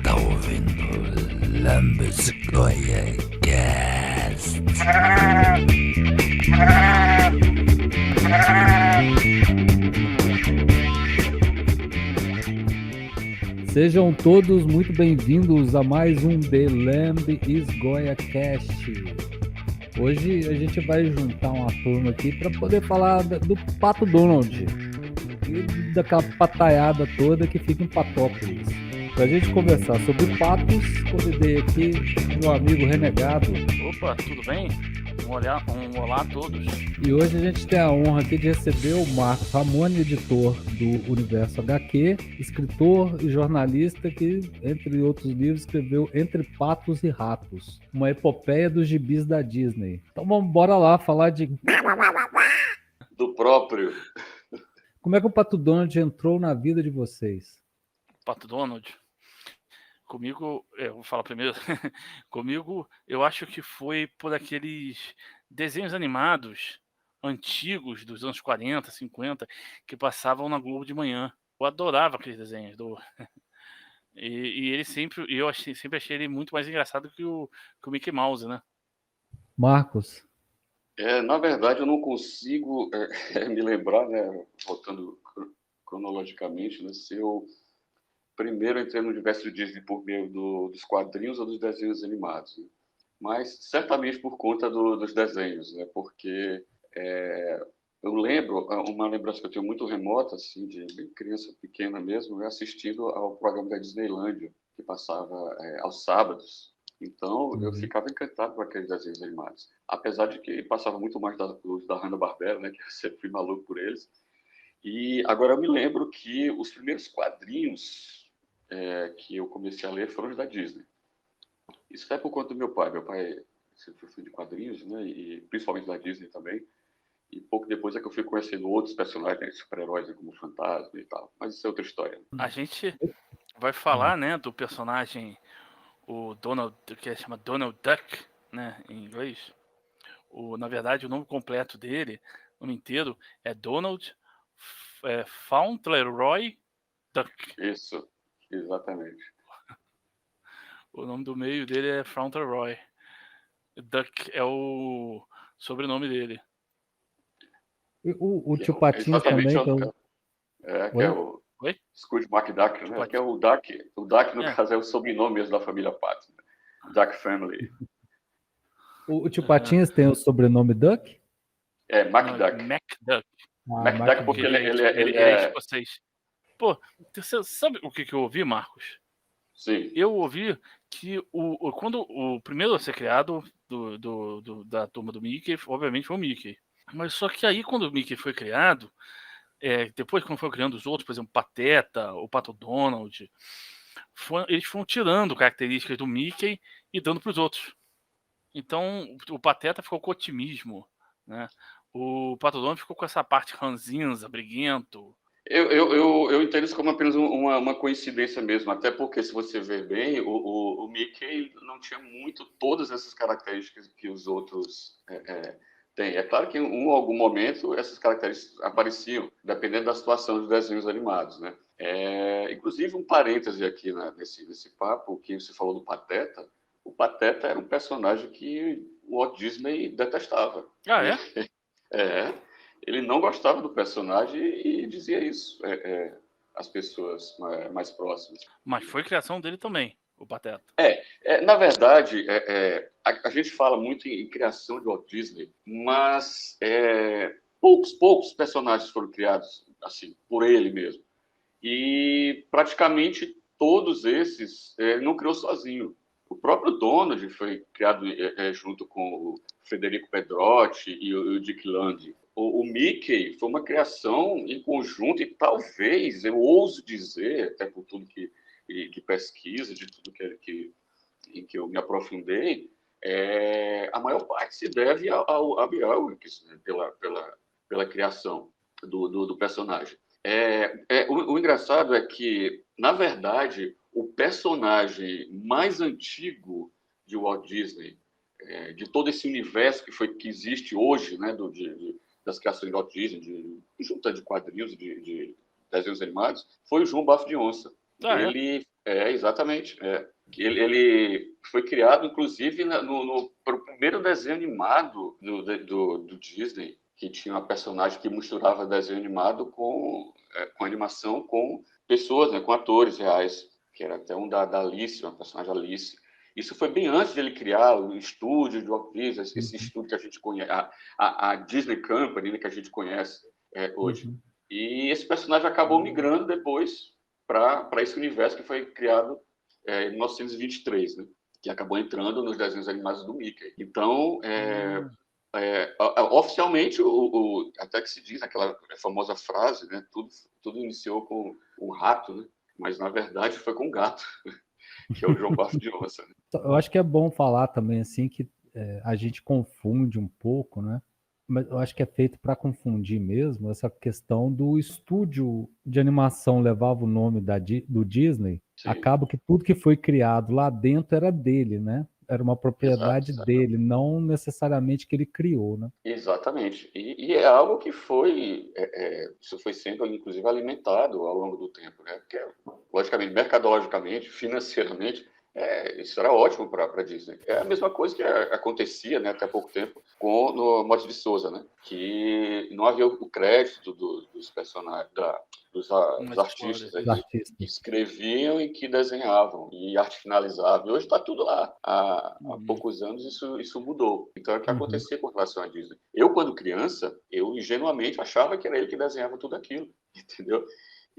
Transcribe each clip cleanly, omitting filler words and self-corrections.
está ouvindo Lambesgoia Cast. Sejam todos muito bem-vindos a mais um The Lambesgoia Cast. Hoje a gente vai juntar uma turma aqui para poder falar do Pato Donald e daquela pataiada toda que fica em Patópolis. Para a gente conversar sobre patos, convidei aqui meu amigo Renegado. Opa, tudo bem? Um olá a todos. E hoje a gente tem a honra aqui de receber o Marcos Ramone, editor do Universo HQ, escritor e jornalista que, entre outros livros, escreveu Entre Patos e Ratos, uma epopeia dos gibis da Disney. Então vamos bora lá falar de... Do próprio. Como é que o Pato Donald entrou na vida de vocês? Pato Donald? Comigo, eu vou falar primeiro. Comigo, eu acho que foi por aqueles desenhos animados antigos dos anos 40, 50, que passavam na Globo de manhã. Eu adorava aqueles desenhos. E ele sempre achei ele muito mais engraçado que o Mickey Mouse, né? Marcos? Na verdade, eu não consigo me lembrar, né, voltando cronologicamente, né, se eu primeiro entrei no universo Disney por meio dos quadrinhos ou dos desenhos animados, né? Mas certamente por conta dos desenhos, né? Porque eu lembro, uma lembrança que eu tenho muito remota, assim, de bem criança pequena mesmo, assistindo ao programa da Disneylândia, que passava aos sábados. Então, eu ficava encantado com aqueles desenhos animados. Apesar de que passava muito mais dos da Hanna-Barbera, né? Que eu sempre fui maluco por eles. E agora eu me lembro que os primeiros quadrinhos que eu comecei a ler foram os da Disney. Isso foi por conta do meu pai. Meu pai sempre foi fã de quadrinhos, né? E principalmente da Disney também. E pouco depois é que eu fui conhecendo outros personagens, né, super-heróis, como o Fantasma e tal. Mas isso é outra história. A gente vai falar, né, do personagem, o Donald, que chama Donald Duck, né, em inglês. Na verdade, o nome completo dele, o nome inteiro, é Donald Fauntleroy Duck. Isso, exatamente. O nome do meio dele é Fauntleroy. Duck é o sobrenome dele. O tio Patinhas também. Que é o Scrooge McDuck, né? Que é o Duck. O Duck, no caso, é o sobrenome mesmo da família Pato. Né? Duck Family. O tio Patinhas tem o sobrenome Duck? McDuck. McDuck. McDuck porque ele é escocês. Pô, você sabe o que eu ouvi, Marcos? Sim. Eu ouvi que quando o primeiro a ser criado da turma do Mickey, obviamente foi o Mickey. Mas só que aí, quando o Mickey foi criado, depois quando foi criando os outros, por exemplo, Pateta, o Pato Donald, eles foram tirando características do Mickey e dando para os outros. Então, o Pateta ficou com otimismo, né? O Pato Donald ficou com essa parte ranzinza, briguento. Eu entendo isso como apenas uma coincidência mesmo, até porque, se você ver bem, o Mickey não tinha muito todas essas características que os outros têm. É claro que em algum momento essas características apareciam, dependendo da situação dos desenhos animados, né? Inclusive, um parêntese aqui, né, nesse papo, que você falou do Pateta. O Pateta era um personagem que o Walt Disney detestava. Ah, é? Ele não gostava do personagem e dizia isso às pessoas mais próximas. Mas foi criação dele também, o Pateta. Na verdade, a gente fala muito em criação de Walt Disney, mas poucos personagens foram criados assim por ele mesmo. E praticamente todos esses ele não criou sozinho. O próprio Donald foi criado junto com o Federico Pedrotti e o Dick Land. O Mickey foi uma criação em conjunto e talvez, eu ouso dizer, até por tudo de pesquisa, de tudo em que eu me aprofundei, a maior parte se deve ao Biel, pela criação do personagem. O engraçado é que, na verdade, o personagem mais antigo de Walt Disney, de todo esse universo que existe hoje, né, das criações de Walt Disney, de junta de quadrinhos, de desenhos animados, foi o João Bafo de Onça. Ele Exatamente. Ele foi criado, inclusive, para o primeiro desenho animado do Disney, que tinha uma personagem que misturava desenho animado com animação, com pessoas, né, com atores reais, que era até um da Alice, uma personagem Alice. Isso foi bem antes de ele criar o estúdio de Walt Disney, esse estúdio que a gente conhece, a Disney Company, né, que a gente conhece hoje. E esse personagem acabou migrando depois para esse universo que foi criado em 1923, né? Que acabou entrando nos desenhos animados do Mickey. Então, oficialmente, até que se diz aquela famosa frase, né? Tudo iniciou com um rato, né? Mas, na verdade, foi com um gato, que é o João Bafo de Onça. Né? Eu acho que é bom falar também assim que a gente confunde um pouco, né? Mas eu acho que é feito para confundir mesmo essa questão do estúdio de animação levava o nome do Disney. Sim. Acaba que tudo que foi criado lá dentro era dele, né? Era uma propriedade dele, não necessariamente que ele criou, né? Exatamente. E é algo que isso foi sendo, inclusive, alimentado ao longo do tempo, né? Porque, logicamente, mercadologicamente, financeiramente, isso era ótimo para a Disney. É a mesma coisa que acontecia, né, até há pouco tempo no Morte de Souza, né? Que não havia o crédito dos personagens, dos artistas, né, que escreviam e que desenhavam e arte finalizavam. E hoje está tudo lá. Há poucos anos isso mudou. Então é o que acontecia com relação à Disney. Eu, quando criança, eu ingenuamente achava que era ele que desenhava tudo aquilo, entendeu?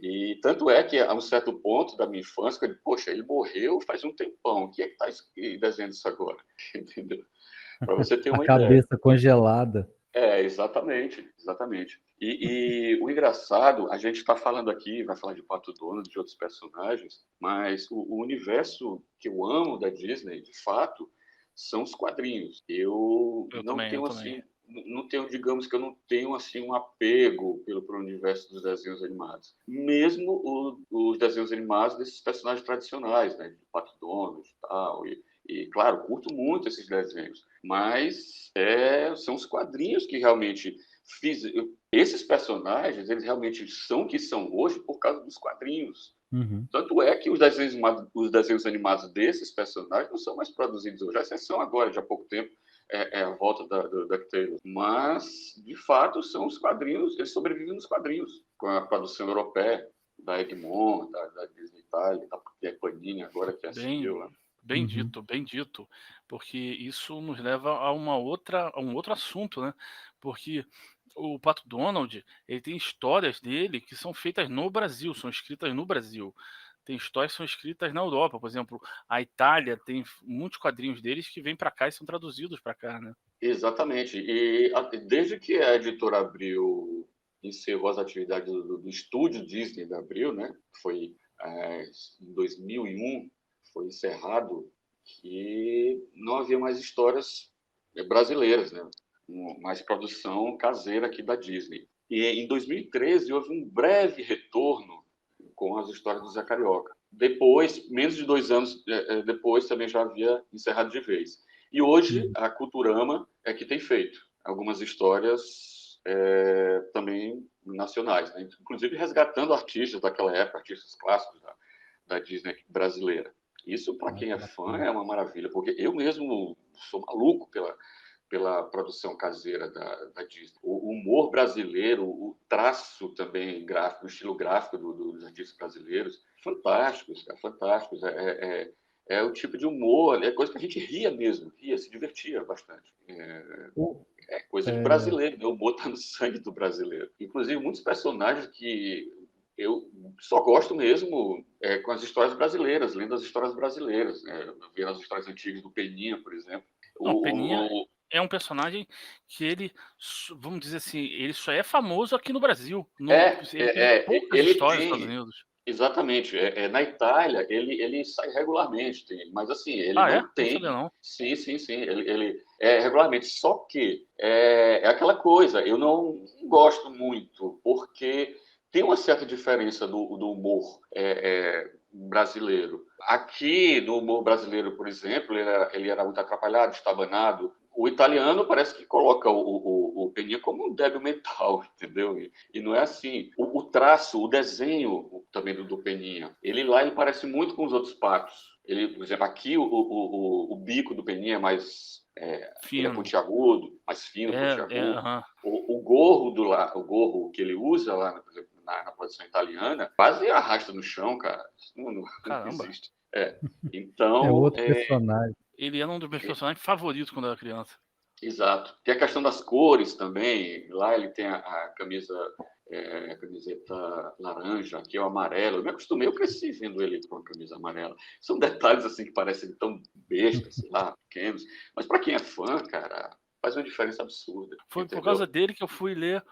E tanto é que, a um certo ponto da minha infância, eu digo, poxa, ele morreu faz um tempão, o que é que está desenhando isso agora? Entendeu? Para você ter uma ideia. A cabeça congelada. Exatamente. E o engraçado, a gente está falando aqui, vai falar de Pato Donald, de outros personagens, mas o universo que eu amo da Disney, de fato, são os quadrinhos. Eu não tenho assim... Não tenho, digamos que eu não tenho assim um apego pelo universo dos desenhos animados. Mesmo os desenhos animados desses personagens tradicionais, né, de Pato Donald e tal. E claro, curto muito esses desenhos. Mas são os quadrinhos que realmente esses personagens, eles realmente são o que são hoje por causa dos quadrinhos. Tanto é que os desenhos animados desses personagens não são mais produzidos hoje. A exceção agora, de há pouco tempo, a volta do DuckTales. Mas, de fato, são os quadrinhos, eles sobrevivem nos quadrinhos, com a produção europeia, da Egmont, da Disney Italia, da Panini, agora que assistiu. Bem dito, porque isso nos leva a um outro assunto, né? Porque o Pato Donald, ele tem histórias dele que são feitas no Brasil, são escritas no Brasil. Tem histórias que são escritas na Europa, por exemplo, a Itália tem muitos quadrinhos deles que vêm para cá e são traduzidos para cá, né? Exatamente. E desde que a editora Abril encerrou as atividades do estúdio Disney da Abril, né? Foi em 2001, foi encerrado, que não havia mais histórias brasileiras, né? Mais produção caseira aqui da Disney. E em 2013 houve um breve retorno com as histórias do Zé Carioca. Depois, menos de 2 anos depois, também já havia encerrado de vez. E hoje a Culturama é que tem feito algumas histórias também nacionais, né? Inclusive resgatando artistas daquela época, artistas clássicos da Disney brasileira. Isso, para quem é fã, é uma maravilha, porque eu mesmo sou maluco pela produção caseira da Disney. O humor brasileiro, o traço também gráfico, o estilo gráfico dos artistas brasileiros, fantásticos, cara, fantásticos. É o tipo de humor, é coisa que a gente ria mesmo, se divertia bastante. É coisa de brasileiro, né? O humor está no sangue do brasileiro. Inclusive, muitos personagens que eu só gosto mesmo com as histórias brasileiras, lendo as histórias brasileiras, né? Vendo as histórias antigas do Peninha, por exemplo. O Peninha é um personagem que ele, vamos dizer assim, ele só é famoso aqui no Brasil. Ele tem poucas histórias nos Estados Unidos. Exatamente. Na Itália, ele sai regularmente, mas assim, ele não tem... Não. Sim. Ele regularmente. Só que é aquela coisa, eu não gosto muito, porque tem uma certa diferença do humor brasileiro. Aqui, no humor brasileiro, por exemplo, ele era muito atrapalhado, estabanado. O italiano parece que coloca o Peninha como um débil mental, entendeu? E não é assim. O traço, o desenho também do Peninha, ele parece muito com os outros patos. Ele, por exemplo, aqui o bico do Peninha é mais... ele é pontiagudo, mais fino, pontiagudo. O gorro que ele usa lá, por exemplo, na produção italiana, quase arrasta no chão, cara. Isso não existe. Então, é outro personagem. Ele era um dos meus personagens favoritos quando eu era criança. Exato. Tem a questão das cores também. Lá ele tem a camiseta laranja, aqui é o amarelo. Eu me acostumei, eu cresci vendo ele com a camisa amarela. São detalhes assim que parecem tão bestas, sei lá, pequenos. Mas para quem é fã, cara, faz uma diferença absurda. Foi entendeu? por causa dele que eu fui ler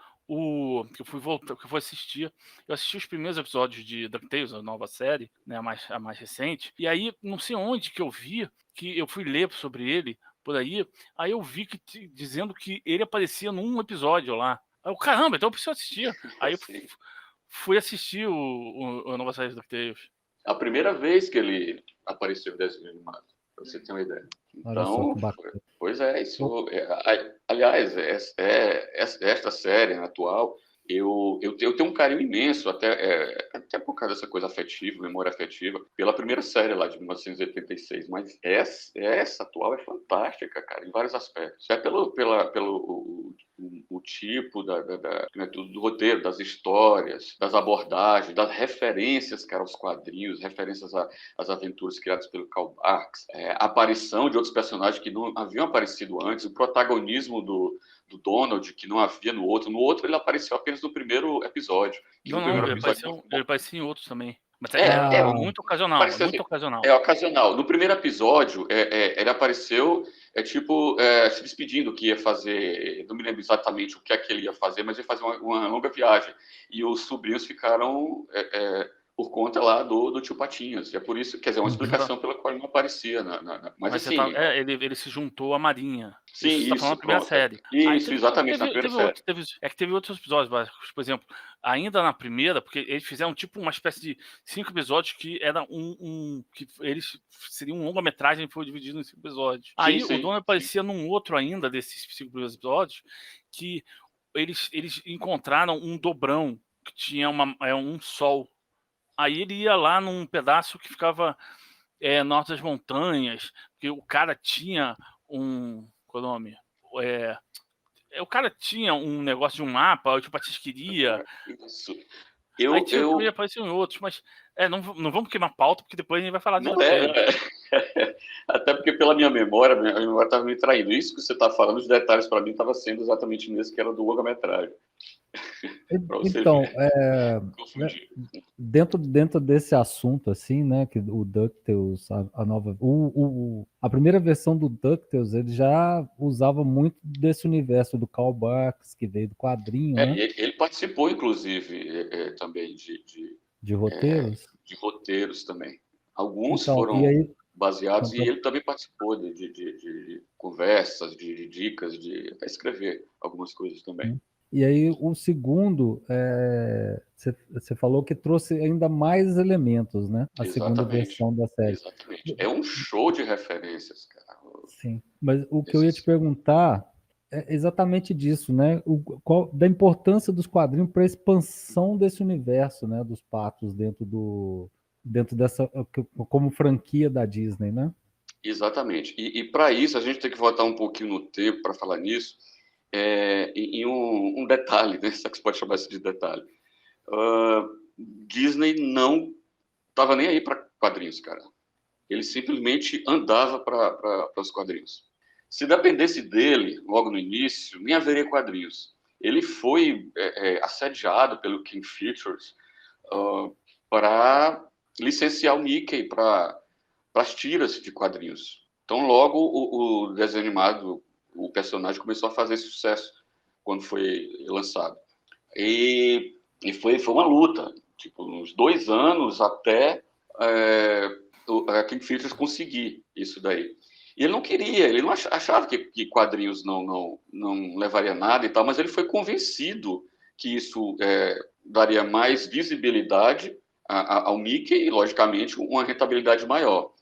que eu fui assistir. Eu assisti os primeiros episódios de DuckTales, a nova série, né, a mais recente. E aí, não sei onde que eu vi, que eu fui ler sobre ele por aí eu vi dizendo que ele aparecia num episódio lá. Aí eu, caramba, então eu preciso assistir. Aí eu fui assistir a nova série de DuckTales. A primeira vez que ele apareceu em desenho animado, pra você ter uma ideia. Então, pois é, isso. Aliás, esta série atual, eu tenho um carinho imenso, até por causa dessa coisa afetiva, memória afetiva, pela primeira série lá de 1986. Mas essa atual é fantástica, cara, em vários aspectos. Pelo tipo do roteiro, das histórias, das abordagens, das referências, cara, aos quadrinhos, referências às aventuras criadas pelo Karl Barks, a aparição de outros personagens que não haviam aparecido antes, o protagonismo do Donald, que não havia no outro. No outro, ele apareceu apenas no primeiro episódio. Ele apareceu em outros também. Mas muito ocasional. Ocasional. É ocasional. No primeiro episódio, ele apareceu, se despedindo que ia fazer. Não me lembro exatamente o que é que ele ia fazer, mas ia fazer uma longa viagem. E os sobrinhos ficaram por conta lá do tio Patinhas. E é por isso, quer dizer, uma explicação pela qual ele não aparecia. Mas assim... ele se juntou à Marinha. Sim, isso. Tá falando da primeira série. Isso, exatamente, na primeira série. Teve outros episódios, por exemplo, ainda na primeira, porque eles fizeram uma espécie de 5 episódios que era que eles seriam um longa-metragem que foi dividido em 5 episódios. Aí o Donald aparecia num outro ainda desses 5 primeiros episódios, que eles encontraram um dobrão que tinha um sol. Aí ele ia lá num pedaço que ficava norte das montanhas, que o cara tinha qual é o nome? O cara tinha um negócio de um mapa, o tio Patins queria. Isso. Aí apareceu em outros, mas não vamos queimar pauta, porque depois a gente vai falar de Até porque pela minha memória, a memória estava me traindo. Isso que você está falando, os detalhes para mim estava sendo exatamente nesse que era do longa-metragem. Então, dentro desse assunto, assim, né, que o DuckTales, a primeira versão do DuckTales, ele já usava muito desse universo do Karl Barks, que veio do quadrinho, né? Ele participou, inclusive, também de roteiros? De roteiros também. Alguns foram baseados, e ele também participou de conversas, de dicas, de escrever algumas coisas também. E aí o segundo, você falou que trouxe ainda mais elementos, né? A segunda versão da série. Exatamente. É um show de referências, cara. Sim, mas o que eu ia te perguntar é exatamente disso, né? Da importância dos quadrinhos para a expansão desse universo, né? Dos patos dentro dessa, como franquia da Disney, né? Exatamente. E para isso, a gente tem que voltar um pouquinho no tempo para falar nisso. Em um detalhe, né? Só que você pode chamar isso de detalhe. Disney não estava nem aí para quadrinhos, cara. Ele simplesmente andava para os quadrinhos. Se dependesse dele, logo no início, nem haveria quadrinhos. Ele foi assediado pelo King Features para licenciar o Mickey para as tiras de quadrinhos. Então, logo o desenho animado, o personagem começou a fazer sucesso quando foi lançado. E foi uma luta, uns 2 anos até a King Features conseguir isso daí. E ele não queria, ele não achava que quadrinhos não levaria nada e tal, mas ele foi convencido que isso daria mais visibilidade ao Mickey e, logicamente, uma rentabilidade maior.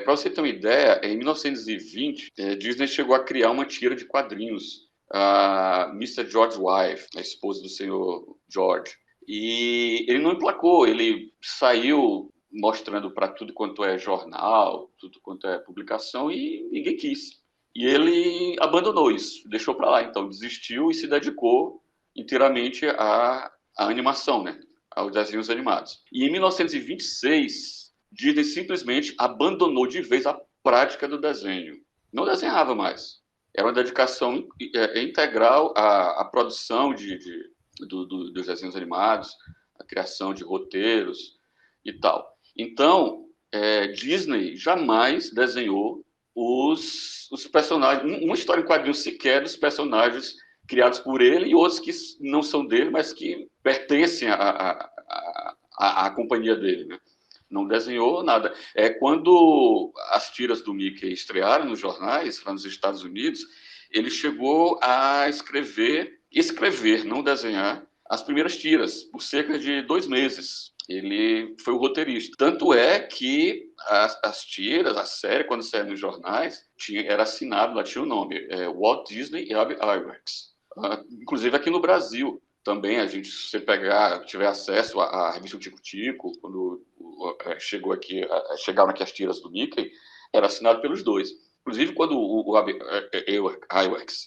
Para você ter uma ideia, em 1920, Disney chegou a criar uma tira de quadrinhos, a Mr. George Wife, a esposa do senhor George. E ele não emplacou, ele saiu mostrando para tudo quanto é jornal, tudo quanto é publicação, e ninguém quis. E ele abandonou isso, deixou para lá. Então, desistiu e se dedicou inteiramente à animação, né? Aos desenhos animados. E em 1926, Disney simplesmente abandonou de vez a prática do desenho. Não desenhava mais. Era uma dedicação integral à produção dos desenhos animados, a criação de roteiros e tal. Então, Disney jamais desenhou os personagens, uma história em quadrinhos sequer dos personagens criados por ele e outros que não são dele, mas que pertencem à companhia dele, né? Não desenhou nada. Quando as tiras do Mickey estrearam nos jornais, lá nos Estados Unidos, ele chegou a escrever, não desenhar, as primeiras tiras, por cerca de 2 meses. Ele foi o roteirista. Tanto é que as tiras, a série, quando saiu nos jornais, era assinado, lá tinha o nome, Walt Disney Iwerks. Inclusive aqui no Brasil também, se você tiver acesso à revista Tico Tico, quando chegaram aqui as tiras do Mickey, era assinado pelos dois. Inclusive, quando o Iwerks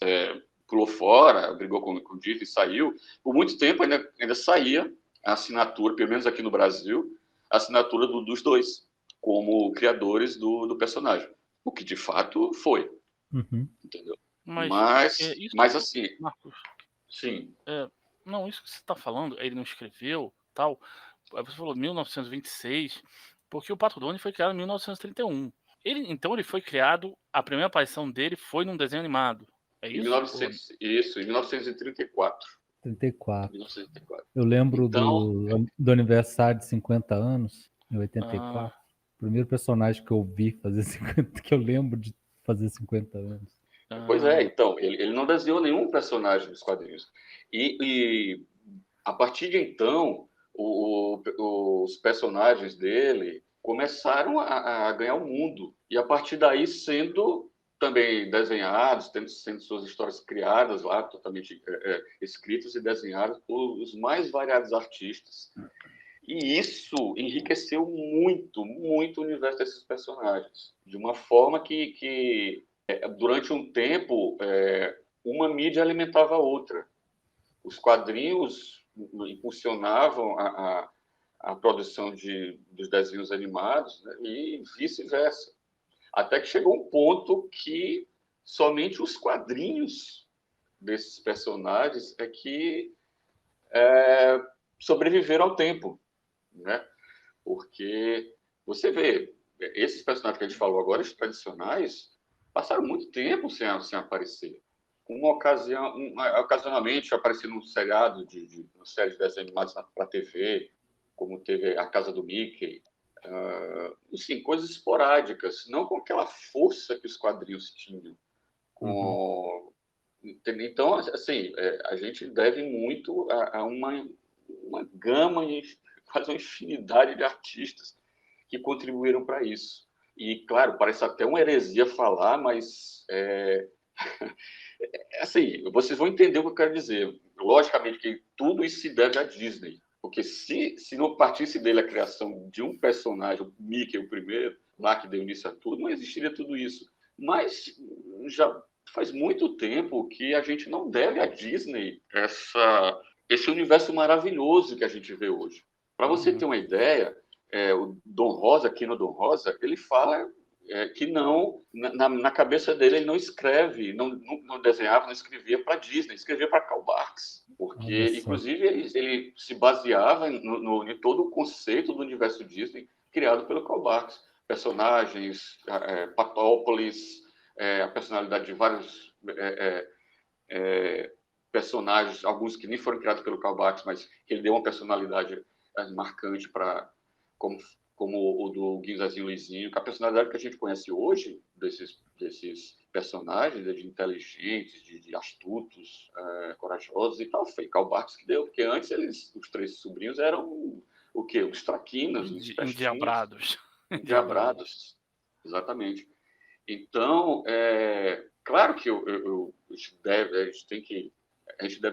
pulou fora, brigou com o Disney e saiu, por muito tempo ainda saía a assinatura, pelo menos aqui no Brasil, a assinatura dos dois, como criadores do personagem. O que, de fato, foi. Uhum. Entendeu? Mas assim... Marcos, sim. Não, isso que você está falando, ele não escreveu, tal. Você falou 1926, porque o Pato Donald foi criado em 1931. Então ele foi criado, a primeira aparição dele foi num desenho animado. É isso? Em 1934. 34. 1934. Eu lembro do aniversário de 50 anos, em 84. O primeiro personagem que eu vi fazer 50, que eu lembro de fazer 50 anos. Pois é, então, ele não desenhou nenhum personagem dos quadrinhos. E a partir de então, os personagens dele começaram a ganhar o mundo. E a partir daí, sendo também desenhados, sendo suas histórias criadas lá, totalmente escritas e desenhadas por os mais variados artistas. E isso enriqueceu muito, muito o universo desses personagens. De uma forma que durante um tempo, uma mídia alimentava a outra. Os quadrinhos impulsionavam a produção dos desenhos animados, né, e vice-versa. Até que chegou um ponto que somente os quadrinhos desses personagens é que sobreviveram ao tempo, né? Porque você vê, esses personagens que a gente falou agora, os tradicionais, passaram muito tempo sem aparecer. Ocasionalmente aparecia num seriado uma série de desenhos animados para TV, como teve A Casa do Mickey. Sim, coisas esporádicas, não com aquela força que os quadrinhos tinham. Então, assim, a gente deve muito a uma gama, quase uma infinidade de artistas que contribuíram para isso. E, claro, parece até uma heresia falar, mas assim, vocês vão entender o que eu quero dizer. Logicamente que tudo isso se deve à Disney, porque se não partisse dele a criação de um personagem, o Mickey, o primeiro, lá que deu início a tudo, não existiria tudo isso. Mas já faz muito tempo que a gente não deve à Disney esse universo maravilhoso que a gente vê hoje. Para você ter uma ideia, o Dom Rosa, Kino Dom Rosa, ele fala que não, na cabeça dele, ele não escreve, não desenhava, não escrevia para Disney, escrevia para Karl Barks, porque, inclusive, ele se baseava em todo o conceito do universo Disney criado pelo Karl Barks. Personagens, Patópolis, a personalidade de vários personagens, alguns que nem foram criados pelo Karl Barks, mas que ele deu uma personalidade marcante como o do Guinzazinho Luizinho, que a personalidade que a gente conhece hoje desses personagens, de inteligentes, de astutos, corajosos e tal, foi Karl Barks que deu, porque antes os 3 sobrinhos eram o quê? Os traquinas, os endiabrados. Endiabrados. Exatamente. Então, claro que a gente deve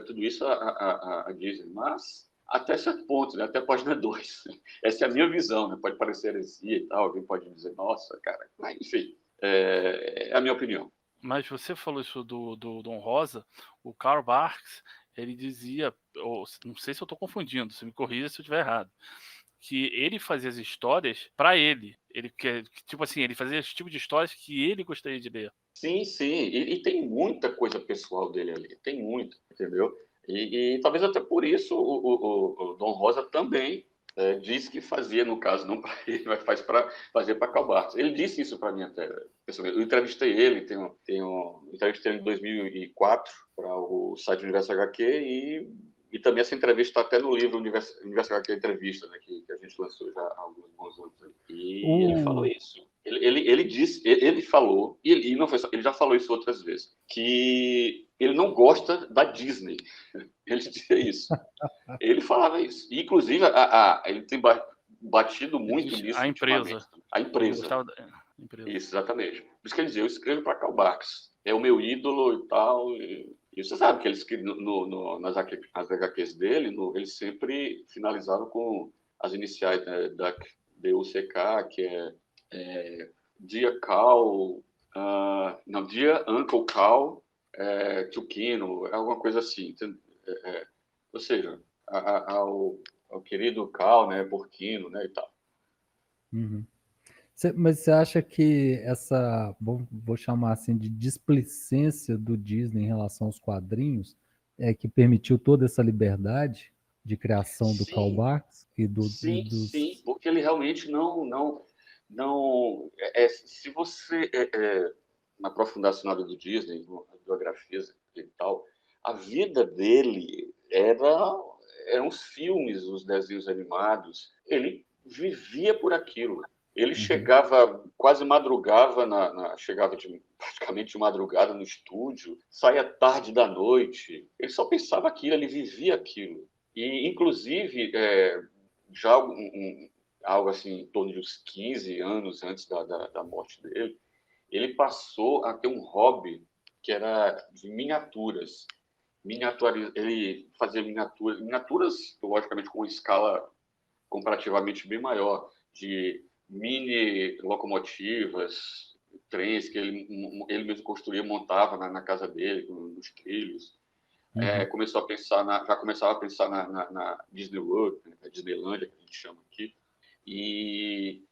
tudo isso a Disney, mas até certo ponto, né? Até a página 2. Essa é a minha visão, né? Pode parecer heresia e tal, alguém pode dizer, nossa, cara, mas, enfim, é a minha opinião. Mas você falou isso do Dom Rosa, o Karl Barks, ele dizia, não sei se eu estou confundindo, você me corrija se eu estiver errado, que ele fazia as histórias para ele. Ele tipo assim, ele fazia esse tipo de histórias que ele gostaria de ler. Sim, sim. E tem muita coisa pessoal dele ali. Tem muito, entendeu? E talvez até por isso o Dom Rosa também disse que fazia, no caso, não para ele, mas fazer para Karl Barks. Ele disse isso para mim até. Eu entrevistei ele, entrevistei ele em 2004 para o site Universo HQ e também essa entrevista está até no livro Universo HQ Entrevista, né, que a gente lançou já há alguns bons anos. E ele falou isso. Ele disse, ele falou, e não foi só, ele já falou isso outras vezes, que ele não gosta da Disney. Ele dizia isso. Ele falava isso. E, inclusive, ele tem batido muito nisso. A empresa. A empresa. Isso, exatamente. Por isso que ele dizia, eu escrevo para Karl Barks. É o meu ídolo e tal. E você sabe que nas HQs dele, eles sempre finalizavam com as iniciais, né, da DUCK, que é Dear Cal, Dear Uncle Cal, Tuquino, alguma coisa assim. Ou seja, ao querido Cal, né, Porquino, né, e tal. Uhum. Mas você acha que essa, vou chamar assim, de displicência do Disney em relação aos quadrinhos que permitiu toda essa liberdade de criação do Karl Barks e Sim, porque ele realmente não se você aprofundasse na vida do Disney, nas biografias e tal, a vida dele eram os filmes, os desenhos animados. Ele vivia por aquilo. Ele chegava, quase madrugava, chegava praticamente de madrugada no estúdio, saía tarde da noite. Ele só pensava aquilo, ele vivia aquilo. E, inclusive, já algo assim, em torno de uns 15 anos antes da morte dele, ele passou a ter um hobby que era de miniaturas. Ele fazia miniaturas, logicamente, com uma escala comparativamente bem maior, de mini locomotivas, trens que ele mesmo construía, montava na casa dele, nos trilhos. Já começava a pensar na Disney World, na Disneylândia, que a gente chama aqui, e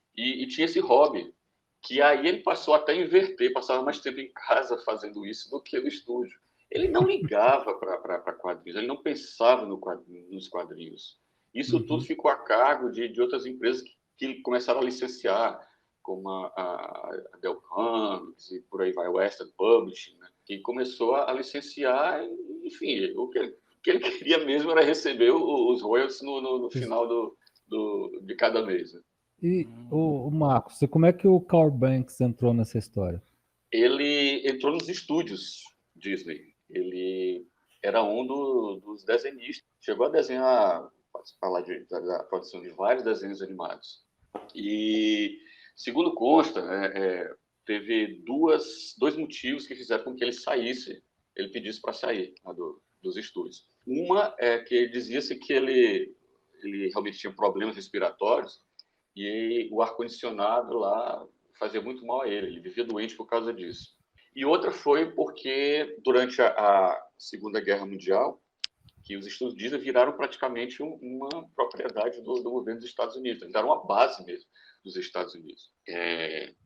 tinha esse hobby, que aí ele passou até a inverter, passava mais tempo em casa fazendo isso do que no estúdio. Ele não ligava para quadrinhos, ele não pensava nos quadrinhos. Isso tudo ficou a cargo de outras empresas que começaram a licenciar, como a Del Comics e por aí vai, o Western Publishing, né? Que começou a licenciar, enfim, o que ele queria mesmo era receber os royalties no final de cada mês. Né? E o Marcos, como é que o Karl Barks entrou nessa história? Ele entrou nos estúdios Disney. Ele era um dos desenhistas. Chegou a desenhar, participar da produção de vários desenhos animados. E, segundo consta, teve dois motivos que fizeram com que ele pedisse para sair dos estúdios. Uma é que dizia-se que ele realmente tinha problemas respiratórios e o ar-condicionado lá fazia muito mal a ele vivia doente por causa disso. E outra foi porque, durante a Segunda Guerra Mundial, que os estúdios Disney viraram praticamente uma propriedade do governo dos Estados Unidos. Eles eram uma base mesmo dos Estados Unidos.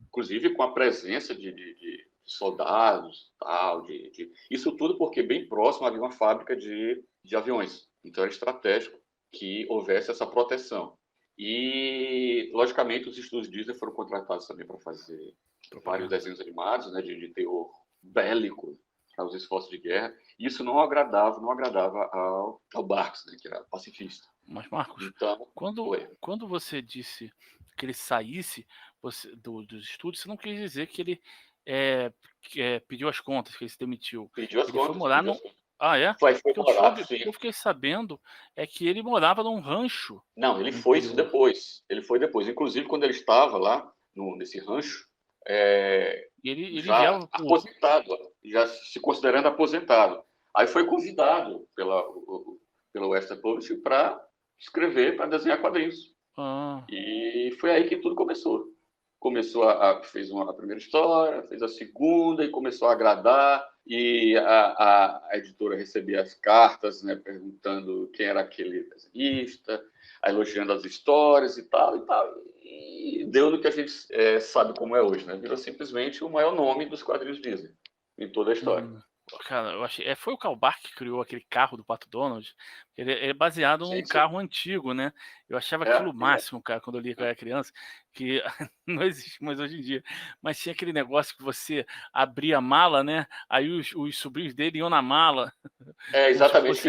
Inclusive com a presença de soldados, tal, isso tudo porque bem próximo havia uma fábrica de aviões. Então era estratégico que houvesse essa proteção. E, logicamente, os estúdios Disney foram contratados também para fazer vários desenhos animados, né, de teor bélico, para os esforços de guerra. E isso não agradava ao Barks, né, que era pacifista. Mas, Marcos, então, quando você disse que ele saísse dos estúdios, você não quis dizer que ele pediu as contas, que ele se demitiu. Pediu as contas. Foi morar num... Ah, é? Foi morar, sim. O que eu fiquei sabendo é que ele morava num rancho. Não, ele foi isso depois. Ele foi depois. Inclusive, quando ele estava lá, nesse rancho, E ele já enviava aposentado, já se considerando aposentado. Aí foi convidado pela Western Publishing para escrever, para desenhar quadrinhos. E foi aí que tudo começou. Fez a primeira história, fez a segunda e começou a agradar. E a editora recebia as cartas, né, perguntando quem era aquele desenhista, elogiando as histórias e tal e tal. E deu no que a gente sabe como é hoje, né? Virou simplesmente o maior nome dos quadrinhos Disney em toda a história. Cara, eu achei. Foi o Karl Barks que criou aquele carro do Pato Donald. Ele é baseado num carro antigo, né? Eu achava aquilo o máximo, cara, quando eu li quando eu era criança, que não existe mais hoje em dia. Mas tinha aquele negócio que você abria a mala, né? Aí os sobrinhos dele iam na mala. Exatamente,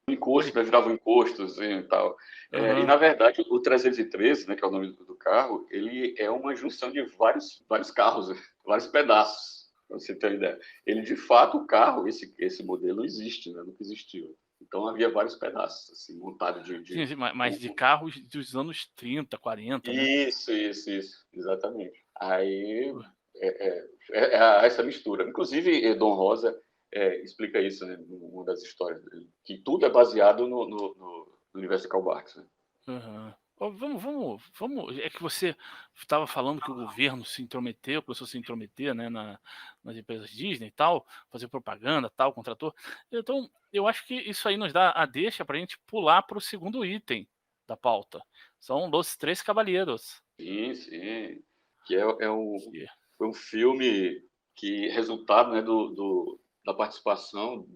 encosto, né? Viravam encostos e tal. E, na verdade, o 313, né, que é o nome do carro, ele é uma junção de vários carros, vários pedaços. Para você ter uma ideia. Ele, de fato, o carro, esse modelo existe, né? Nunca existiu. Então, havia vários pedaços, assim, montados de... Sim, mas de carros dos anos 30, 40, né? Isso, exatamente. Aí, essa mistura. Inclusive, Dom Rosa explica isso, né, numa das histórias dele, que tudo é baseado no universo de Karl Barks, né? Vamos. É que você estava falando que o governo se intrometeu, começou a se intrometer, né, nas empresas Disney e tal, fazer propaganda, tal, contratou. Então, eu acho que isso aí nos dá a deixa para a gente pular para o segundo item da pauta. São Los Três Caballeros. Sim. Que foi um filme que resultado, né, da participação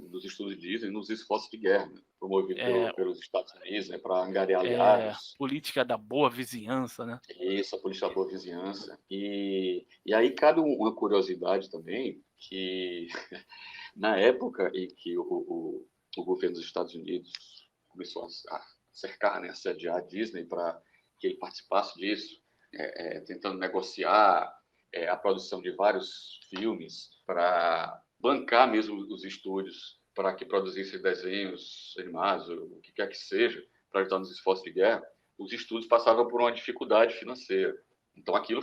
dos estúdios Disney nos esforços de guerra, né, promovido pelos Estados Unidos, né, para angariar aliados. Política da boa vizinhança, né? Isso, a política da boa vizinhança. E aí cabe uma curiosidade também, que na época em que o governo dos Estados Unidos começou a cercar, né, assediar a Disney para que ele participasse disso, tentando negociar a produção de vários filmes para bancar mesmo os estúdios para que produzissem desenhos animados, o que quer que seja, para ajudar nos esforços de guerra, os estúdios passavam por uma dificuldade financeira. Então aquilo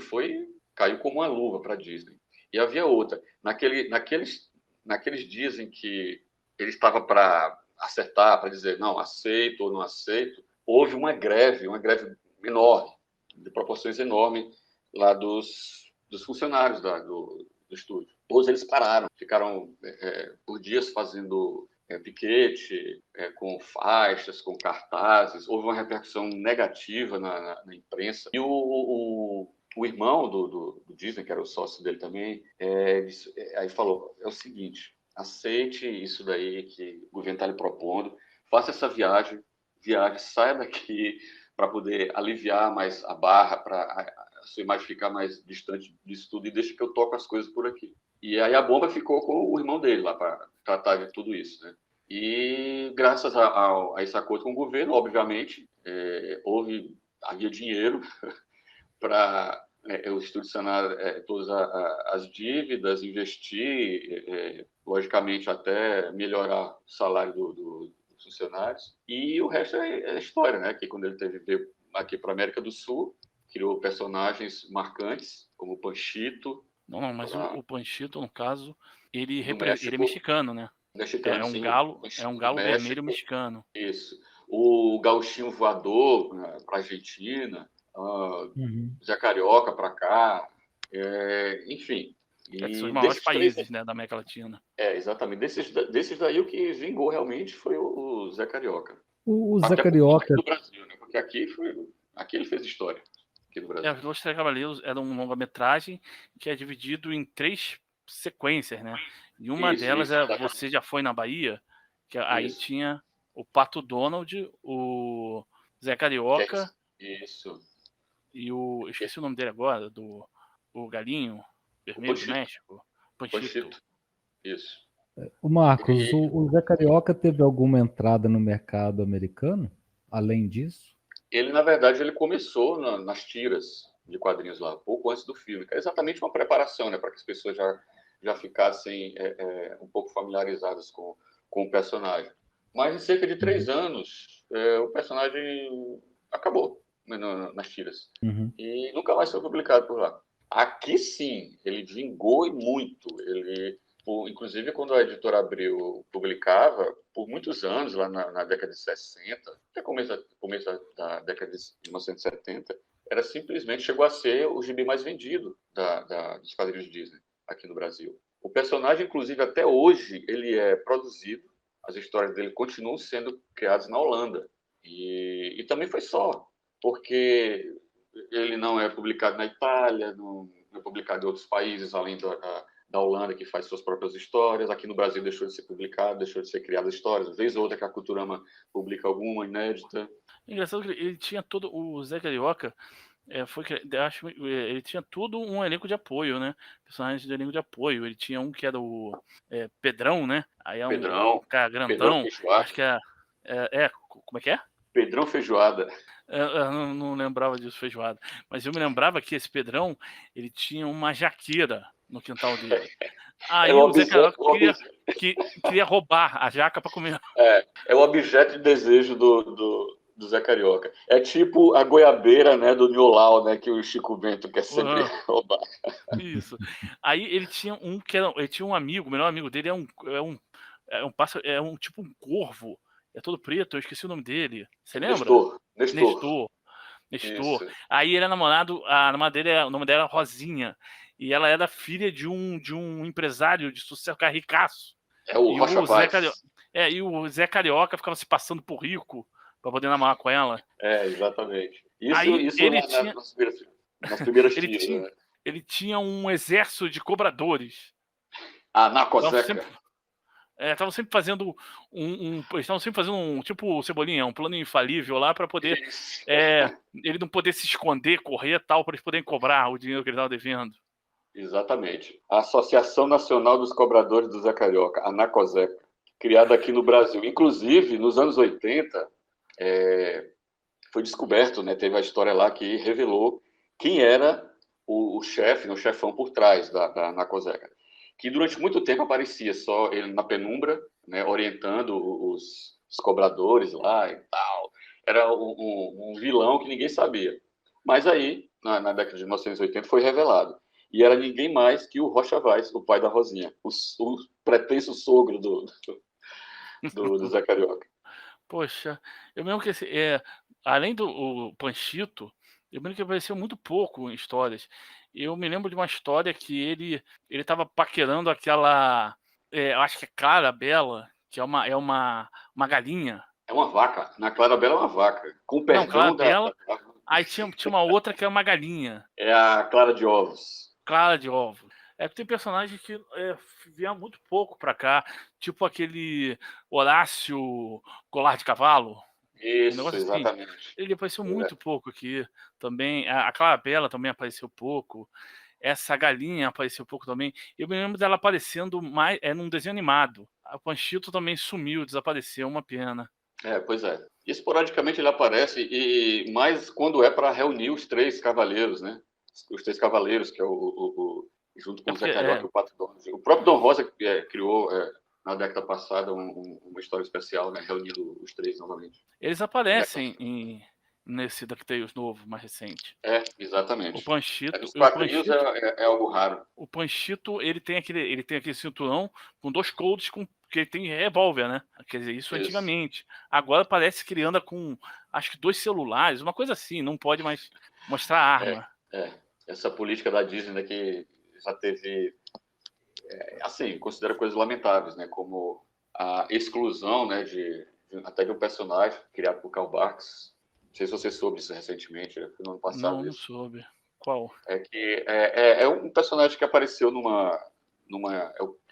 caiu como uma luva para a Disney. E havia outra. Naqueles dias em que ele estava para acertar, para dizer não, aceito ou não aceito, houve uma greve enorme, de proporções enormes, lá dos funcionários do estúdio. Todos eles pararam, ficaram por dias fazendo piquete, com faixas, com cartazes. Houve uma repercussão negativa na imprensa. E o irmão do Disney, que era o sócio dele também, aí falou, é o seguinte, aceite isso daí que o governo está lhe propondo, faça essa viagem, saia daqui para poder aliviar mais a barra, para a sua imagem ficar mais distante disso tudo e deixa que eu toco as coisas por aqui. E aí a bomba ficou com o irmão dele lá para tratar de tudo isso, né? E graças a esse acordo com o governo, obviamente, havia dinheiro para o estúdio sanar todas as dívidas, investir, logicamente até melhorar o salário dos funcionários. E o resto é história, né? Que quando ele veio aqui para a América do Sul, criou personagens marcantes, como o Panchito. Não, mas o Panchito, no caso, ele é México, mexicano, né? Mexicano, um sim, galo, Panchito um galo México, vermelho mexicano. Isso. O gauchinho voador para a Argentina, Zé Carioca para cá, enfim. Que são os maiores países, né, da América Latina. Exatamente. Desses daí, o que vingou realmente foi o Zé Carioca. O Zé Carioca. Do Brasil, né? Porque aqui ele fez história. Aqui no Brasil. Os Los Três Cavaleiros era um longa-metragem que é dividido em 3 sequências, né? E uma delas Você Já Foi na Bahia, que aí tinha o Pato Donald, o Zé Carioca. Isso. E eu esqueci o nome dele agora, o galinho vermelho do México. Panchito. Isso. O Marcos, o Zé Carioca teve alguma entrada no mercado americano, além disso? Ele, na verdade, ele começou nas tiras de quadrinhos lá, pouco antes do filme. É exatamente uma preparação, né, para que as pessoas já ficassem um pouco familiarizadas com o personagem. Mas em cerca de 3 anos, o personagem acabou nas tiras. E nunca mais foi publicado por lá. Aqui sim, ele vingou e muito. Inclusive, quando a editora Abril publicava, por muitos anos, lá na década de 60, até começo da década de 1970, chegou a ser o gibi mais vendido dos quadrinhos Disney aqui no Brasil. O personagem, inclusive, até hoje, ele é produzido, as histórias dele continuam sendo criadas na Holanda. E também foi só, porque ele não é publicado na Itália, não é publicado em outros países, além da Holanda, que faz suas próprias histórias. Aqui no Brasil deixou de ser publicado, deixou de ser criadas histórias. Vez ou outra que a Culturama publica alguma inédita. É engraçado que ele tinha todo... O Zé Carioca, ele tinha todo um elenco de apoio, né? Personagens de elenco de apoio. Ele tinha um que era o Pedrão, né? Aí é um cara grandão. Acho que como é que é? Pedrão Feijoada. Eu não lembrava disso, Feijoada. Mas eu me lembrava que esse Pedrão, ele tinha uma jaqueira no quintal dele. Aí o Zé Carioca queria roubar a jaca para comer. É o objeto de desejo do Zé Carioca. É tipo a goiabeira, né, do Niolau, né, que o Chico Bento quer sempre roubar. Isso. Aí ele tinha ele tinha um amigo, o melhor amigo dele é um tipo um corvo. É todo preto, eu esqueci o nome dele. Você lembra? Nestor. Aí ele é namorado, a namorada o nome dela é Rosinha. E ela era filha de um empresário de sucesso, cara ricaço. O Rocha Vaz. E o Zé Carioca ficava se passando por rico para poder namorar com ela. Exatamente. Isso ele nas primeiras tiras, né? Ele tinha um exército de cobradores. Na Coseca. Estavam sempre fazendo tipo Cebolinha, um plano infalível lá para poder ele não poder se esconder, correr tal, para eles poderem cobrar o dinheiro que ele estava devendo. Exatamente. A Associação Nacional dos Cobradores do Zé Carioca, a Nacoseca, criada aqui no Brasil. Inclusive, nos anos 80, foi descoberto, né, teve a história lá que revelou quem era o chefe, o chefão por trás da Nacoseca, que durante muito tempo aparecia só ele na penumbra, né, orientando os cobradores lá e tal. Era um vilão que ninguém sabia. Mas aí, na década de 1980, foi revelado. E era ninguém mais que o Rocha Vaz, o pai da Rosinha, o pretenso sogro do Zé Carioca. Poxa, eu mesmo que além do Panchito, eu lembro que apareceu muito pouco em histórias. Eu me lembro de uma história que ele estava paquerando aquela, eu acho que é Clarabella, que é uma galinha. É uma vaca. Na Clarabella é uma vaca. Com perdão. Não, Clarabella. Aí tinha uma outra que é uma galinha. É a Clara de Ovos. Clara de Ovos. Tem personagens que vieram muito pouco pra cá, tipo aquele Horácio Colar de Cavalo. Isso, exatamente. Assim. Ele apareceu muito pouco aqui também. A Clarabella também apareceu pouco. Essa galinha apareceu pouco também. Eu me lembro dela aparecendo mais num desenho animado. O Panchito também sumiu, desapareceu, uma pena. Pois é. Esporadicamente ele aparece, e mais quando é para reunir os três cavaleiros, né? Os três cavaleiros, que é junto com o Zé Carioca e o Pato Donald. O próprio Dom Rosa criou, na década passada, uma história especial, né? Reunindo os três novamente. Eles aparecem nesse DuckTales novo, mais recente. Exatamente. O Panchito... Nos quadrinhos é algo raro. O Panchito, ele tem aquele cinturão com 2 colds que ele tem revólver, né? Quer dizer, isso antigamente. Agora parece que ele anda com, acho que 2 celulares, uma coisa assim, não pode mais mostrar a arma. Essa política da Disney, né, que já teve, assim, considera coisas lamentáveis, né? Como a exclusão, né, até de um personagem criado por Karl Barks. Não sei se você soube disso recentemente, foi no ano passado. Não soube. Qual? É um personagem que apareceu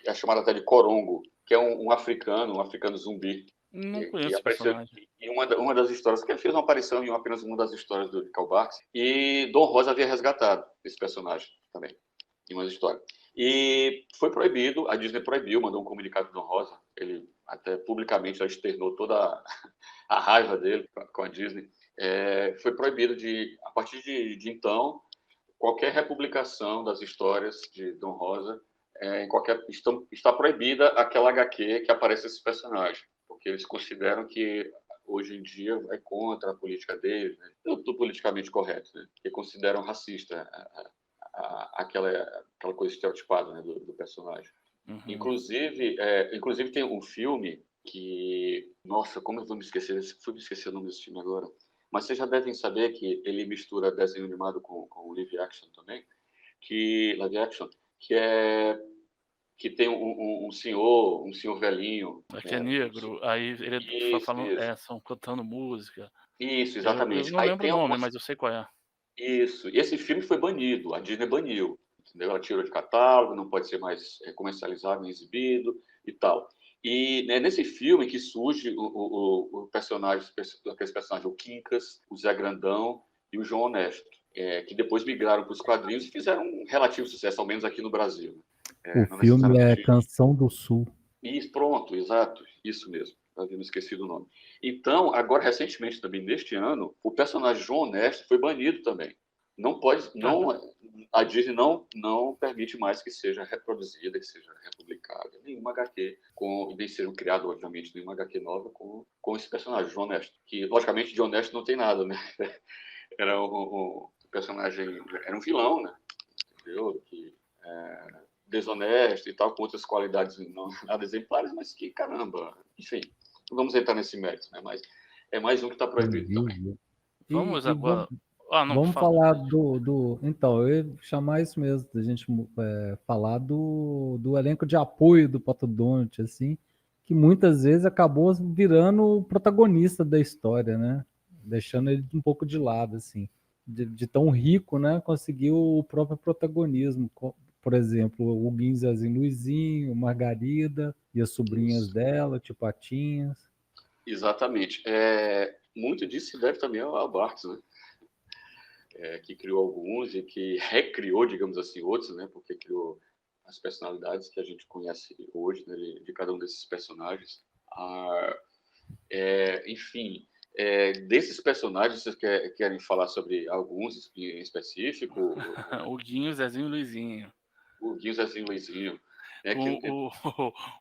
é chamado até de Corongo, que é um africano zumbi. Não conheço o personagem. Em uma das histórias, que ele fez uma aparição em apenas uma das histórias do Karl Barks, e Dom Rosa havia resgatado esse personagem também, em uma história. E foi proibido, a Disney proibiu, mandou um comunicado do Dom Rosa, ele até publicamente já externou toda a raiva dele com a Disney. Foi proibido a partir de então, qualquer republicação das histórias de Dom Rosa, está proibida aquela HQ que aparece esse personagem, porque eles consideram que hoje em dia vai contra a política deles, né? Tudo politicamente correto, né? Que consideram racista aquela coisa estereotipada, né, do personagem. Uhum. Inclusive tem um filme que... Nossa, como eu vou me esquecer? Fui me esquecer o nome desse filme agora. Mas vocês já devem saber que ele mistura desenho animado com live action também. Live action, que tem um senhor velhinho. Que é negro, aí ele falando, são cantando música. Isso, exatamente. Eu não lembro o nome, mas eu sei qual é. Isso. E esse filme foi banido, a Disney baniu. Entendeu? Ela tirou de catálogo, não pode ser mais comercializado nem exibido e tal. E né, nesse filme que surge o personagem, aqueles personagens, o Quincas, o Zé Grandão e o João Honesto, que depois migraram para os quadrinhos e fizeram um relativo sucesso, ao menos aqui no Brasil. O filme é Canção do Sul. Isso, pronto, exato, isso mesmo. Havia me esquecido o nome. Então, agora, recentemente, também neste ano, o personagem João Honesto foi banido também. Não pode, a Disney não permite mais que seja reproduzida, que seja republicada, nenhuma HQ, nem seja criado, obviamente, nenhuma HQ nova com esse personagem, João Honesto. Que, logicamente, de honesto não tem nada, né? Era um personagem, era um vilão, né? Entendeu? Que desonesto e tal, com outras qualidades não nada exemplares, mas que, caramba, enfim, não vamos entrar nesse mérito, né? Mas é mais um que está proibido também. Vamos agora... Vamos falar Então, eu ia chamar isso mesmo, da gente falar do elenco de apoio do Pato Donald, assim, que muitas vezes acabou virando o protagonista da história, né? Deixando ele um pouco de lado, assim. De tão rico, né? Conseguiu o próprio protagonismo. Por exemplo, o Guinho, Zezinho, Luizinho, Margarida e as sobrinhas dela, Tio Patinhas. Exatamente. Muito disso se deve também ao Bartz, né? Que criou alguns e que recriou, digamos assim, outros, né? Porque criou as personalidades que a gente conhece hoje, né? De cada um desses personagens. Enfim, desses personagens, vocês querem falar sobre alguns em específico? O Guinho, Zezinho e Luizinho. O Guinho, Zezinho e Luizinho.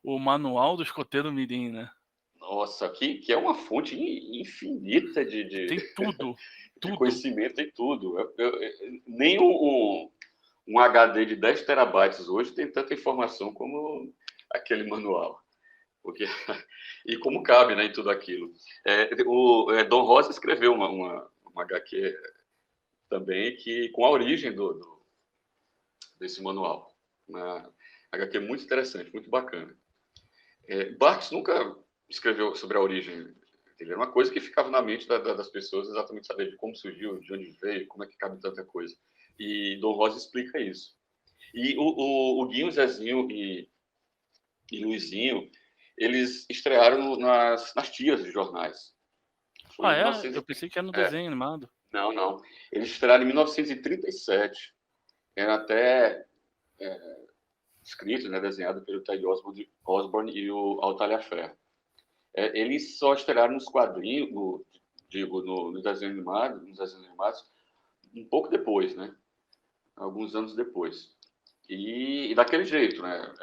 O manual do escoteiro mirim, né? Nossa, que é uma fonte infinita de tem tudo. De conhecimento, tem tudo. Nem um HD de 10 terabytes hoje tem tanta informação como aquele manual. E como cabe, né, em tudo aquilo. Don Rosa escreveu uma HQ também com a origem desse manual. Uma HQ muito interessante, muito bacana. Bartz nunca escreveu sobre a origem dele. Era uma coisa que ficava na mente das pessoas, exatamente saber de como surgiu, de onde veio, como é que cabe tanta coisa. E Don Rosa explica isso. E o Guinho, Zezinho e Luizinho, eles estrearam nas tiras de jornais. Eu pensei que era no desenho animado. Não. Eles estrearam em 1937. Era até escrito, né, desenhado pelo Ted Osborne e o Al Taliaferro. Eles só estrearam nos quadrinhos, nos desenhos animados, um pouco depois, né? Alguns anos depois. E daquele jeito, né?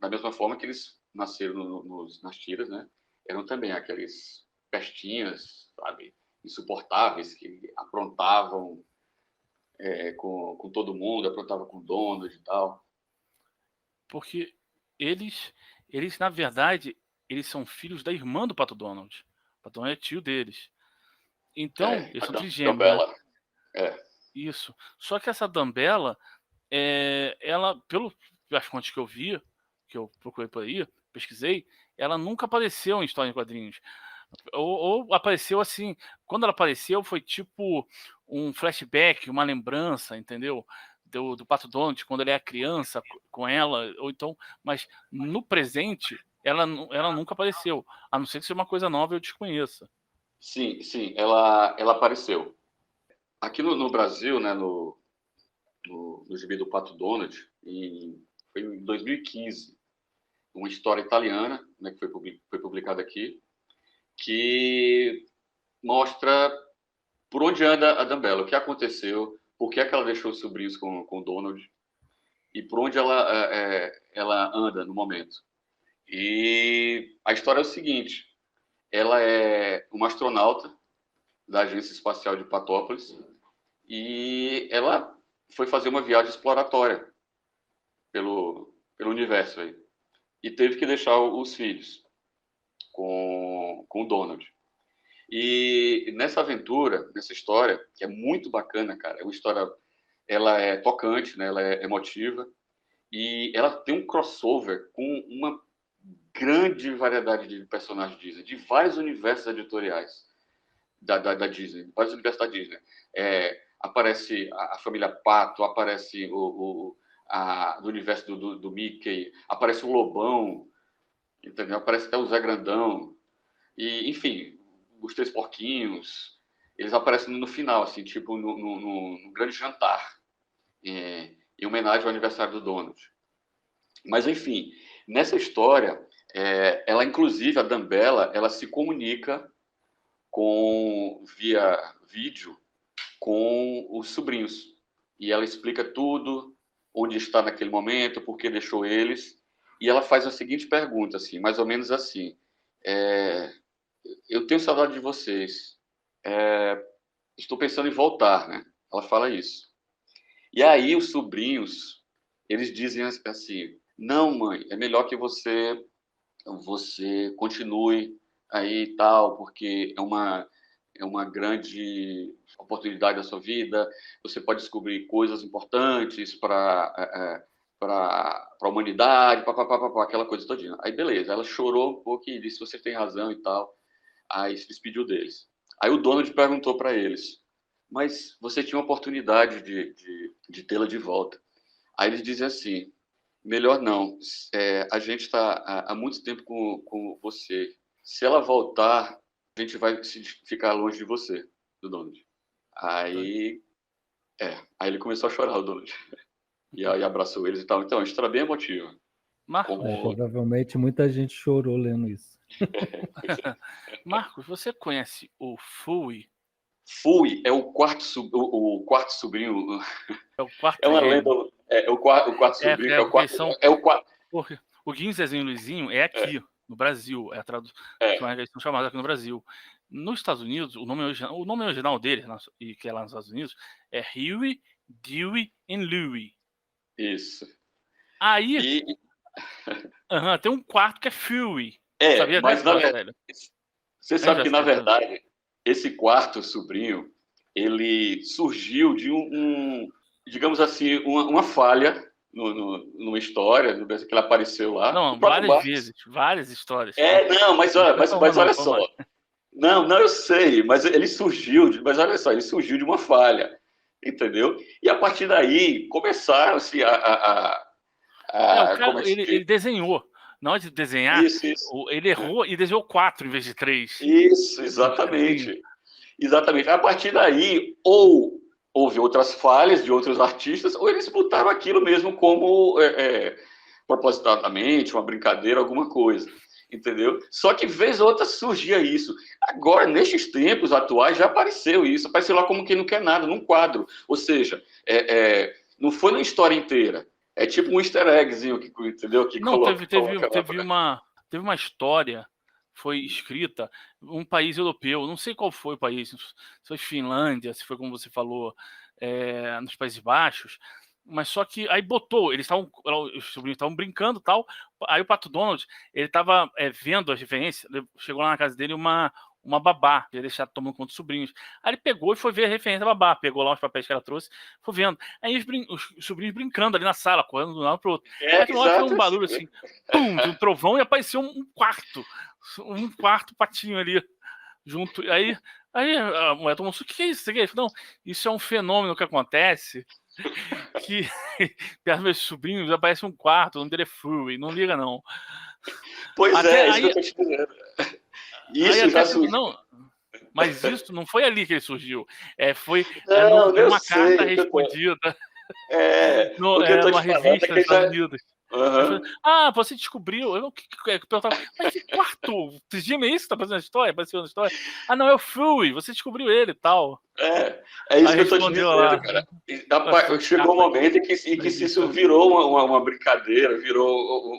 Da mesma forma que eles nasceram nas tiras, né? Eram também aqueles pestinhas, sabe? Insuportáveis, que aprontavam com todo mundo, aprontavam com o Donald e tal. Porque eles na verdade, eles são filhos da irmã do Pato Donald. O Pato Donald é tio deles. Então, eles são trigêmeos. Dumbella. Né? Isso. Só que essa Dumbella, ela, pelas fontes que eu vi, que eu procurei por aí, pesquisei, ela nunca apareceu em história em quadrinhos. Ou apareceu assim, quando ela apareceu foi tipo um flashback, uma lembrança, entendeu? Do Pato Donald, quando ele é criança com ela, ou então, mas no presente ela nunca apareceu, a não ser que seja uma coisa nova eu desconheça. Sim, ela apareceu. Aqui no Brasil, né, no gibi do Pato Donald, foi em 2015, uma história italiana, né, que foi publicada aqui, que mostra por onde anda a Dumbella, o que aconteceu, por que ela deixou os sobrinhos com o Donald e por onde ela anda no momento. E a história é o seguinte: ela é uma astronauta da Agência Espacial de Patópolis e ela foi fazer uma viagem exploratória pelo universo aí. E teve que deixar os filhos com o Donald. E nessa aventura, nessa história, que é muito bacana, cara, é uma história, ela é tocante, né? Ela é emotiva, e ela tem um crossover com uma grande variedade de personagens Disney, de vários universos editoriais da Disney, vários universos da Disney. Aparece a família Pato, aparece do universo do Mickey, aparece o Lobão, entendeu? Aparece até o Zé Grandão, e, enfim, os Três Porquinhos, eles aparecem no final, assim, tipo no grande jantar, em homenagem ao aniversário do Donald. Mas, enfim, nessa história, ela, inclusive, a Dumbella, ela se comunica via vídeo com os sobrinhos. E ela explica tudo, onde está naquele momento, por que deixou eles. E ela faz a seguinte pergunta, assim, mais ou menos assim: eu tenho saudade de vocês. Estou pensando em voltar, né? Ela fala isso. E aí os sobrinhos, eles dizem assim: não, mãe, é melhor que você continue aí e tal, porque é uma grande oportunidade da sua vida, você pode descobrir coisas importantes para a humanidade, aquela coisa todinha. Aí, beleza, ela chorou um pouco e disse: você tem razão e tal. Aí se despediu deles. Aí o Donald perguntou para eles: mas você tinha a oportunidade de tê-la de volta. Aí eles dizem assim: melhor não, a gente está há muito tempo com você. Se ela voltar, a gente vai ficar longe de você, do Donald. Aí ele começou a chorar, o Donald. E aí abraçou eles e tal. Então, a história bem emotiva. Marcos, provavelmente muita gente chorou lendo isso. Marcos, você conhece o Fui? Fui é o quarto sobrinho. É o quarto. É uma lenda. O quarto sobrinho. Porque o Guinho, Zezinho e Luizinho é aqui, no Brasil. É a tradução. Eles são chamados aqui no Brasil. Nos Estados Unidos, o nome original deles, e que é lá nos Estados Unidos, é Huey, Dewey e Louie. Isso. Aí tem um quarto que é Fui. Sabia, mas né? Você sabe que, na verdade, esse quarto sobrinho, ele surgiu de digamos assim, uma falha numa história, que ele apareceu lá. Não, várias vezes, várias histórias. Mas olha só. Não, eu sei, mas ele surgiu de uma falha, entendeu? E a partir daí começaram-se ele desenhou. Na hora de desenhar, ele errou e desenhou 4 em vez de 3. Isso, exatamente. Exatamente. A partir daí, ou houve outras falhas de outros artistas, ou eles botaram aquilo mesmo como propositadamente, uma brincadeira, alguma coisa. Entendeu? Só que, vez ou outra, surgia isso. Agora, nestes tempos atuais, já apareceu isso. Apareceu lá como quem não quer nada, num quadro. Ou seja, não foi na história inteira. É tipo um easter eggzinho, entendeu? Que não, teve uma história, foi escrita, um país europeu, não sei qual foi o país, se foi Finlândia, se foi como você falou, nos Países Baixos, mas só que aí os sobrinhos estavam brincando e tal, aí o Pato Donald, ele estava vendo as referências, chegou lá na casa dele uma babá, ia deixar tomando conta dos sobrinhos. Aí ele pegou e foi ver a referência da babá, pegou lá os papéis que ela trouxe, foi vendo. Aí os sobrinhos brincando ali na sala, correndo de um lado pro outro. Aí foi um barulho assim, pum, de um trovão, e apareceu um quarto patinho ali, junto. Aí a mulher tomou um susto: o que é isso? Ele falou: não, isso é um fenômeno que acontece, que perto dos meus sobrinhos aparece um quarto, o nome dele é Fui, não liga não. Pois isso que eu tô te dizendo. Isso já surgiu. Não, mas isso não foi ali que ele surgiu. Foi numa carta respondida numa revista dos Estados Unidos. Você descobriu. Mas que quarto? Esses dias é isso que tá fazendo a história? Apareceu na história? Não, é o Fui, você descobriu ele e tal. É isso que eu tô te dizendo, cara. Chegou um momento em que isso virou uma brincadeira, virou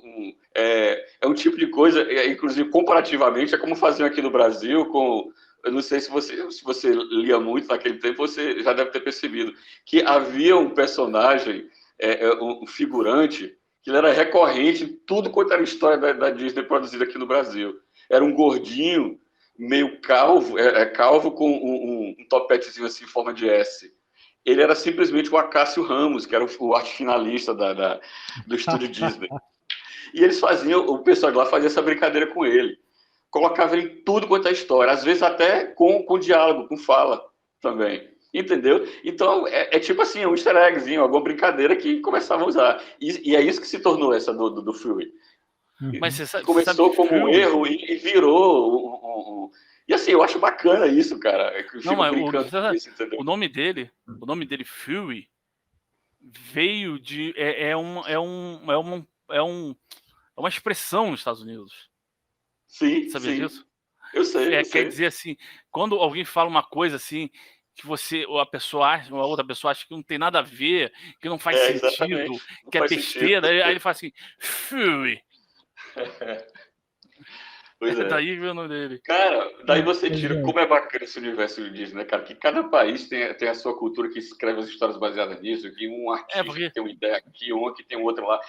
um tipo de coisa, inclusive comparativamente, é como faziam aqui no Brasil com eu não sei se você lia muito naquele tempo, você já deve ter percebido que havia um personagem, um figurante, que ele era recorrente em tudo quanto era história da Disney produzida aqui no Brasil. Era um gordinho, meio calvo, calvo com um topetezinho assim em forma de S. Ele era simplesmente o Acácio Ramos, que era o arte finalista do estúdio Disney. E eles faziam, o pessoal de lá fazia essa brincadeira com ele. Colocava ele em tudo quanto é história, às vezes até com diálogo, com fala também. Entendeu? Então, tipo assim, um easter eggzinho, alguma brincadeira que começava a usar. E é isso que se tornou essa do Fury. Mas você sabe, começou como um erro e virou. E assim, eu acho bacana isso, cara. Não, mas isso, o nome dele, Fury, veio de. É uma expressão nos Estados Unidos. Sim, Sabia disso? Eu sei. Quer dizer assim, quando alguém fala uma coisa assim, que ou a outra pessoa acha que não tem nada a ver, que não faz sentido, que é besteira, aí ele fala assim, Fury. Pois é. Daí veio o nome dele. Cara, daí você tira como é bacana esse universo Disney, né, cara? Que cada país tem a sua cultura, que escreve as histórias baseadas nisso, que um artista tem uma ideia aqui, um que tem outra lá.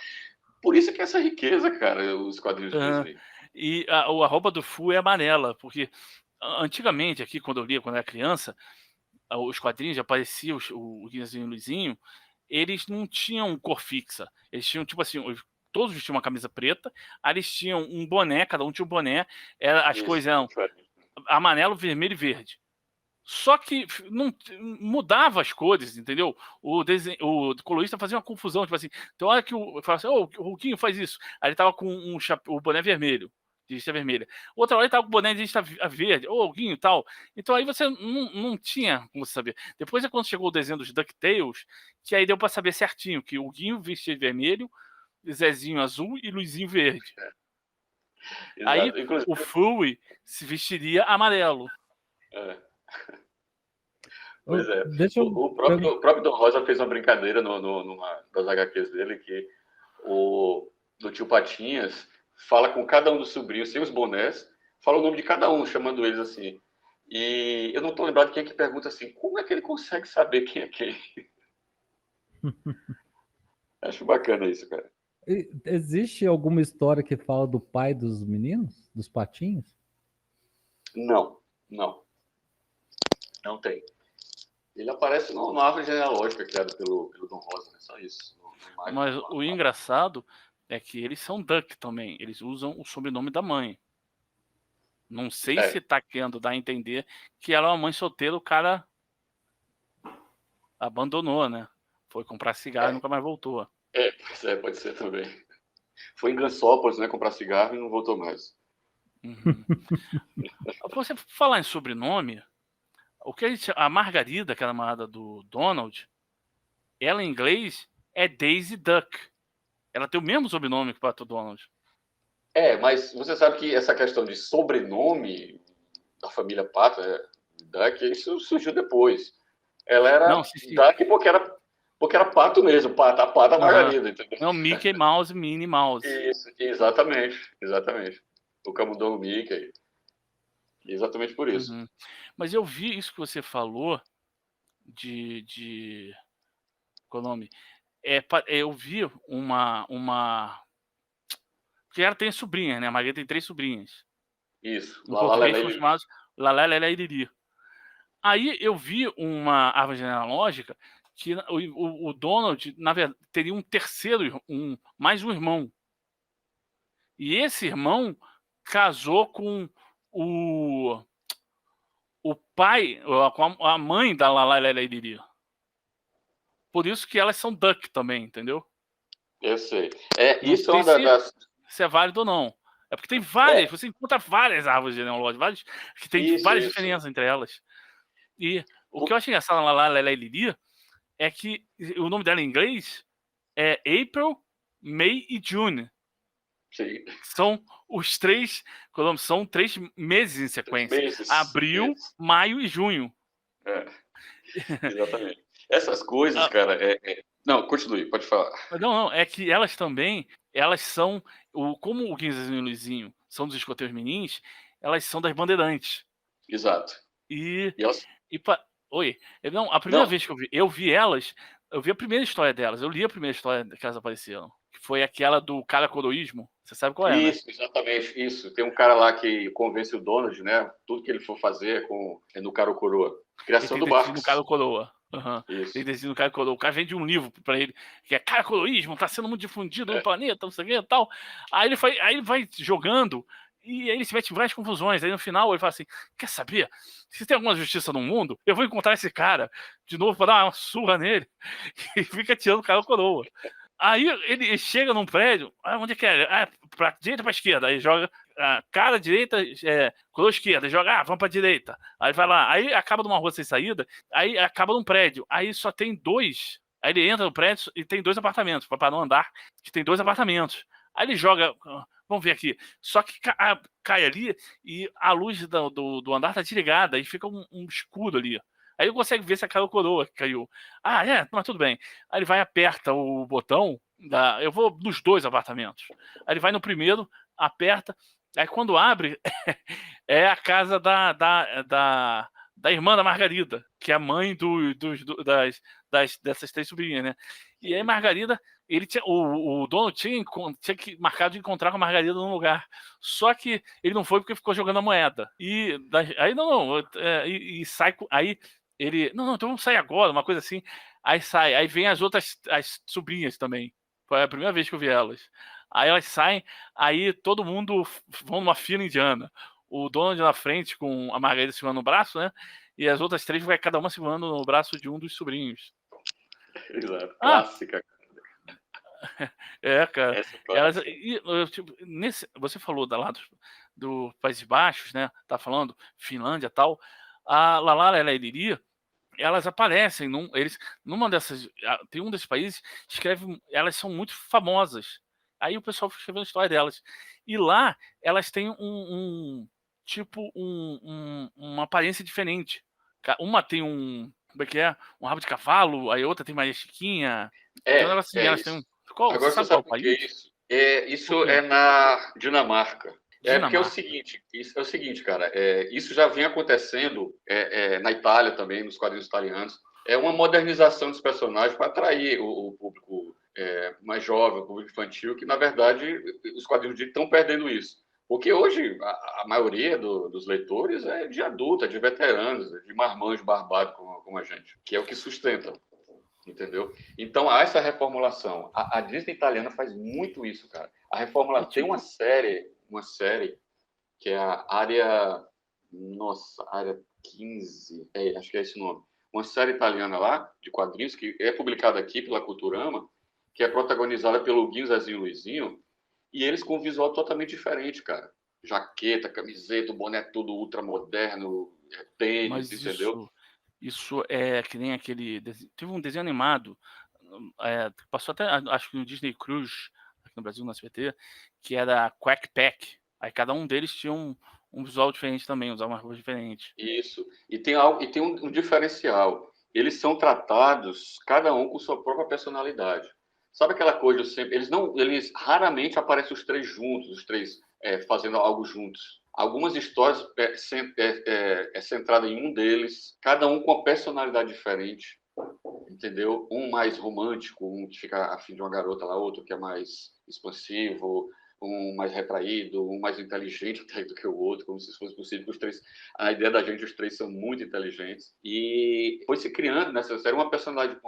Por isso que essa riqueza, cara, os quadrinhos Disney. E a roupa do Fu é amarela, porque antigamente, aqui, quando eu lia, quando eu era criança, os quadrinhos apareciam, o Guinzinho e o Luizinho, eles não tinham cor fixa. Eles tinham, tipo assim, todos vestiam uma camisa preta, aí eles tinham um boné, cada um tinha um boné, as cores eram amarelo, vermelho e verde. Só que não mudava as cores, entendeu? O colorista fazia uma confusão, tipo assim, então hora que eu falava assim, o Hulkinho faz isso, aí ele tava com o boné vermelho, de lista vermelha. Outra hora ele tava com o boné de lista verde, ou Hulkinho e tal. Então aí você não tinha como saber. Depois é quando chegou o desenho dos DuckTales, que aí deu pra saber certinho, que o Hulkinho vestia de vermelho, Zezinho azul e Luizinho verde. Aí o Fury se vestiria amarelo. Pois é. O próprio Don Rosa fez uma brincadeira numa das HQs dele, que do tio Patinhas fala com cada um dos sobrinhos, sem os bonés, fala o nome de cada um, chamando eles assim. E eu não estou lembrado quem é que pergunta assim, como é que ele consegue saber quem é quem? Acho bacana isso, cara. Existe alguma história que fala do pai dos meninos, dos patinhos? Não tem. Ele aparece numa árvore genealógica criada pelo Don Rosa, né? Só isso. Mas o engraçado é que eles são Duck também. Eles usam o sobrenome da mãe. Não sei se tá querendo dar a entender que ela é uma mãe solteira, o cara abandonou, né? Foi comprar cigarro e nunca mais voltou. Pode ser também. Foi em Gansópolis, né? Comprar cigarro e não voltou mais. Uhum. Você falar em sobrenome, a Margarida, que era a namorada do Donald, ela em inglês é Daisy Duck. Ela tem o mesmo sobrenome que o Pato Donald. Mas você sabe que essa questão de sobrenome da família Pato, Duck, isso surgiu depois. Ela era Duck porque era pato mesmo, a pata Margarida, entendeu? Não, Mickey Mouse, Minnie Mouse. Isso, exatamente. O camundongo Mickey. Exatamente por isso. Uhum. Mas eu vi isso que você falou qual é o nome? Eu vi uma... Porque ela tem sobrinhas, né? A Maria tem 3 sobrinhas. Isso. No português são chamados Lalá, Lelé e Lili. Aí eu vi uma árvore genealógica que o Donald, na verdade, teria um terceiro, mais um irmão. E esse irmão casou com o pai, com a mãe da Lalá, Lelé e Lili. Por isso que elas são Duck também, entendeu? Eu sei. Isso é uma das... Se é válido ou não. É porque tem várias, você encontra várias árvores genealógicas, que tem várias diferenças entre elas. E o que eu acho engraçado na Lalá, Lelé e Lili é que o nome dela em inglês é April, May e June. Sim. São os 3, são 3 meses em sequência. Abril, maio e junho. Exatamente. Essas coisas, cara, Não, continue, pode falar. Não, é que elas também, elas são, como o Guinzinho e o Luizinho são dos escoteiros menins, elas são das Bandeirantes. Exato. E elas... Oi. Não, a primeira vez que eu vi elas, eu vi a primeira história delas. Eu li a primeira história que elas apareceram. Que foi aquela do caracoroísmo. Você sabe qual é, né? Isso, exatamente, isso. Tem um cara lá que convence o Donald, né? Tudo que ele for fazer é no cara ou coroa. Criação do Barks. No cara ou coroa. Isso. Ele decide no cara coroa. O cara vende um livro pra ele, que é caracoroísmo, tá sendo muito difundido no planeta, não sei o que e tal. Aí ele vai jogando, e aí ele se mete em várias confusões. Aí no final ele fala assim: quer saber? Se tem alguma justiça no mundo, eu vou encontrar esse cara de novo pra dar uma surra nele. E fica tirando o cara ou coroa. Aí ele chega num prédio, onde é que é? Pra direita ou pra esquerda? Aí joga cara direita, coroa esquerda, joga, vamos pra direita. Aí vai lá, aí acaba numa rua sem saída, aí acaba num prédio, aí só tem 2. Aí ele entra no prédio e tem 2 apartamentos, para não andar, que tem 2 apartamentos. Aí ele joga, vamos ver aqui, só que cai ali e a luz do andar tá desligada, e fica um escuro ali. Aí ele consegue ver se a cara coroa que caiu. Mas tudo bem. Aí ele vai e aperta o botão. Eu vou nos 2 apartamentos. Aí ele vai no primeiro, aperta. Aí quando abre, é a casa da irmã da Margarida, que é a mãe dessas 3 sobrinhas, né? E aí Margarida, o dono tinha marcado de encontrar com a Margarida num lugar. Só que ele não foi porque ficou jogando a moeda. E aí sai. Aí ele, não, então vamos sair agora, uma coisa assim. Aí sai, aí vem as sobrinhas também. Foi a primeira vez que eu vi elas. Aí elas saem, aí todo mundo vão numa fila indiana. O Donald na frente com a Margarida segurando no braço, né? E as outras 3 vai cada uma segurando no braço de um dos sobrinhos. Exato, clássica. Cara. Você falou lá do Países Baixos, né? Tá falando Finlândia e tal. A Lalala e a Lili, elas aparecem numa dessas. Tem um desses países, elas são muito famosas. Aí o pessoal fica escrevendo a história delas. E lá elas têm uma aparência diferente. Uma tem como é que é? Um rabo de cavalo, aí outra tem mais chiquinha. Então elas têm Agora você sabe o que é isso? Isso é na Dinamarca. Porque é o seguinte, cara. Isso já vem acontecendo na Itália também, nos quadrinhos italianos. É uma modernização dos personagens para atrair o público mais jovem, o público infantil, que, na verdade, os quadrinhos estão perdendo isso. Porque hoje a maioria dos leitores é de adulta, de veteranos, de marmanjos barbados como a gente, que é o que sustenta. Entendeu? Então há essa reformulação. A Disney italiana faz muito isso, cara. A reformulação tem uma série que é a Área 15, acho que é esse nome. Uma série italiana lá de quadrinhos que é publicada aqui pela Culturama, que é protagonizada pelo Guinho, Zezinho e Luizinho, e eles com um visual totalmente diferente, cara. Jaqueta, camiseta, boné tudo ultramoderno, tênis, entendeu? Isso é que nem aquele... Teve um desenho animado, passou até, acho que no Disney Cruise, aqui no Brasil, no SBT, que era Quack Pack. Aí cada um deles tinha um visual diferente também, usava uma roupa diferente. Isso. E tem um diferencial. Eles são tratados, cada um com sua própria personalidade. Sabe aquela coisa sempre... Eles raramente aparecem os 3 juntos, os 3 fazendo algo juntos. Algumas histórias é centrada em um deles, cada um com uma personalidade diferente, entendeu? Um mais romântico, um que fica afim de uma garota lá, outro que é mais expansivo, um mais retraído, um mais inteligente do que o outro, como se fosse possível que os 3... A ideia da gente, os 3 são muito inteligentes. E foi se criando nessa série uma personalidade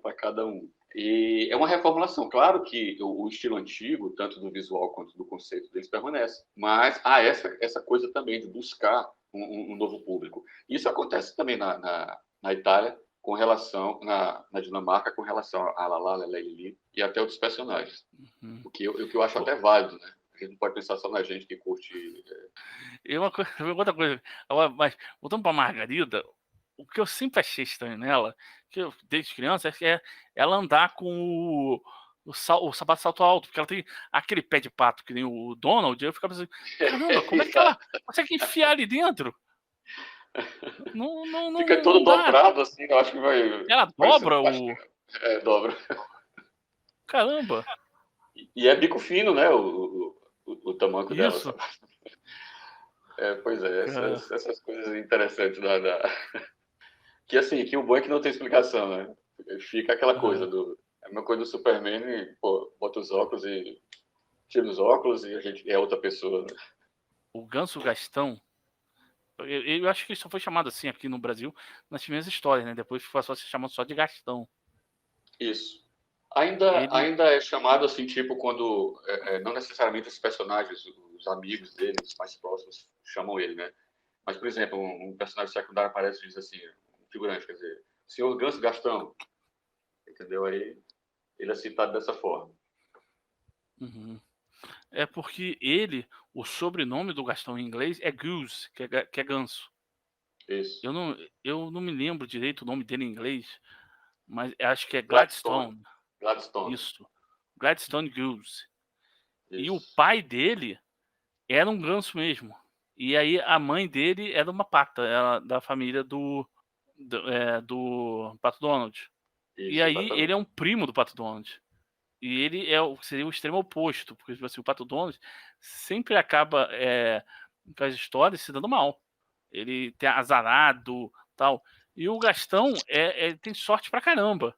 para cada um. E é uma reformulação. Claro que o estilo antigo, tanto do visual quanto do conceito deles, permanece. Mas há essa coisa também de buscar um novo público. Isso acontece também na Itália, com relação na Dinamarca, com relação a Lalala, Lili e até outros personagens. O que eu acho até válido, né? A gente não pode pensar só na gente que curte... Outra coisa, mas voltando para a Margarida, o que eu sempre achei estranho nela, que eu, desde criança, é ela andar com o sapato salto alto, porque ela tem aquele pé de pato que nem o Donald. Eu ficava pensando, caramba, como é que ela consegue enfiar ali dentro? Não, fica todo dobrado assim, eu acho que vai... Ela dobra dobra. Caramba! E é bico fino, né, o tamanco dela. Isso. Pois é, essas coisas interessantes que assim, que o bom é que não tem explicação, né? Fica aquela coisa é a mesma coisa do Superman, e, pô, bota os óculos e tira os óculos e a gente é outra pessoa, né? O Ganso Gastão, eu acho que isso só foi chamado assim aqui no Brasil nas primeiras histórias, né? Depois passou a ser chamado só de Gastão. Isso. Ainda é chamado assim, tipo, quando não necessariamente os personagens, os amigos dele, os mais próximos, chamam ele, né? Mas, por exemplo, um personagem secundário aparece e diz assim, um figurante, quer dizer, Senhor Ganso Gastão, entendeu? Aí ele é citado dessa forma. Uhum. É porque o sobrenome do Gastão em inglês é Goose, que é ganso. Isso. Eu não me lembro direito o nome dele em inglês, mas acho que é Gladstone. Isso. Gladstone Goose. Isso. E o pai dele era um ganso mesmo. E aí a mãe dele era uma pata, era da família do Pato Donald. Isso, e aí exatamente. ele é um primo do Pato Donald. E ele seria o extremo oposto, porque tipo assim, o Pato Donald sempre acaba com as histórias se dando mal. Ele tem azarado, tal. E o Gastão tem sorte pra caramba.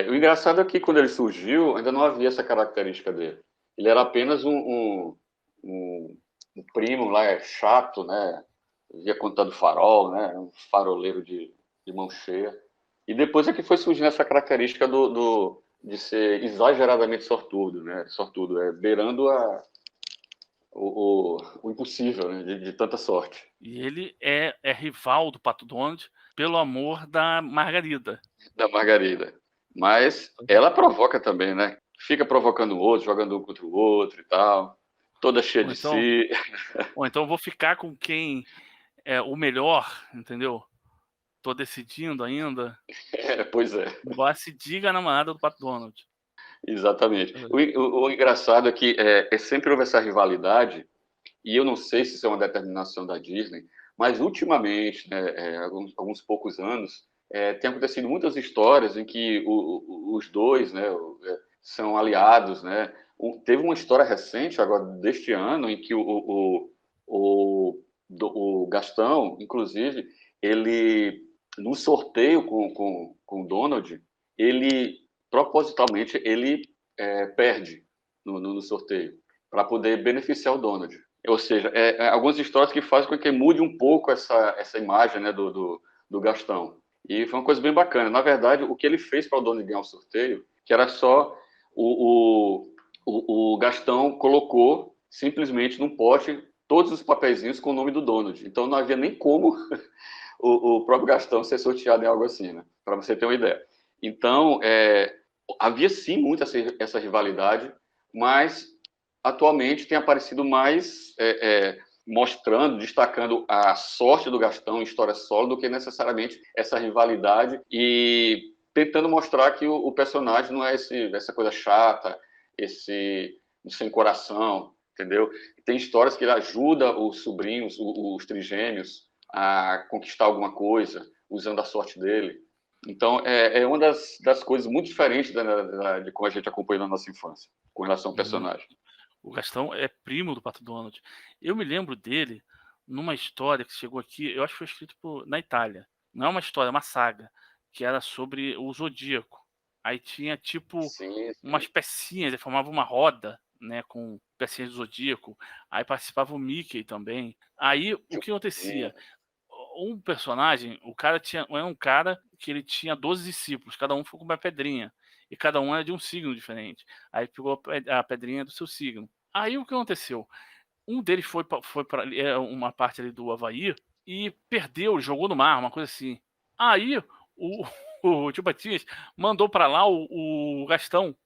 O engraçado é que quando ele surgiu, ainda não havia essa característica dele. Ele era apenas um primo lá, chato, né? Via contando farol, né? Um faroleiro de mão cheia. E depois é que foi surgindo essa característica de ser exageradamente sortudo, né? Sortudo, beirando o impossível, né? De tanta sorte. E ele é rival do Pato Donald pelo amor da Margarida. Da Margarida. Mas ela provoca também, né? Fica provocando o outro, jogando um contra o outro e tal. Toda cheia de si. Ou então eu vou ficar com quem é o melhor, entendeu? Tô decidindo ainda. Pois é. Embora se diga a namorada do Pato Donald. Exatamente. O engraçado é que sempre houve essa rivalidade, e eu não sei se isso é uma determinação da Disney, mas ultimamente, né, alguns poucos anos, tem acontecido muitas histórias em que os dois, né, são aliados, né? Teve uma história recente, agora deste ano, em que o Gastão, inclusive, ele, no sorteio com o Donald, ele, propositalmente, ele perde no sorteio, para poder beneficiar o Donald. Ou seja, algumas histórias que fazem com que mude um pouco essa imagem, né, do Gastão. E foi uma coisa bem bacana. Na verdade, o que ele fez para o Donald ganhar o sorteio, que era só o Gastão colocou simplesmente num pote todos os papeizinhos com o nome do Donald. Então não havia nem como o próprio Gastão ser sorteado em algo assim, né? Para você ter uma ideia. Então, havia sim muito essa rivalidade, mas atualmente tem aparecido mais mostrando, destacando a sorte do Gastão em história solo do que necessariamente essa rivalidade e tentando mostrar que o personagem não é essa coisa chata, esse sem coração, entendeu? Tem histórias que ele ajuda os sobrinhos, os trigêmeos, a conquistar alguma coisa usando a sorte dele. Então, é uma das coisas muito diferentes de como a gente acompanhou na nossa infância, com relação ao personagem. O Gastão é primo do Pato Donald. Eu me lembro dele numa história que chegou aqui, eu acho que foi escrito na Itália. Não é uma história, é uma saga, que era sobre o Zodíaco. Aí tinha, tipo, umas pecinhas, ele formava uma roda, né, com pecinhas do Zodíaco. Aí participava o Mickey também. Aí, o que acontecia? Um personagem, era um cara que ele tinha 12 discípulos, cada um foi com uma pedrinha. E cada um era de um signo diferente. Aí pegou a pedrinha do seu signo. Aí o que aconteceu? Um deles foi para uma parte ali do Havaí e perdeu, jogou no mar, uma coisa assim. Aí o tio Batias mandou para lá o Gastão,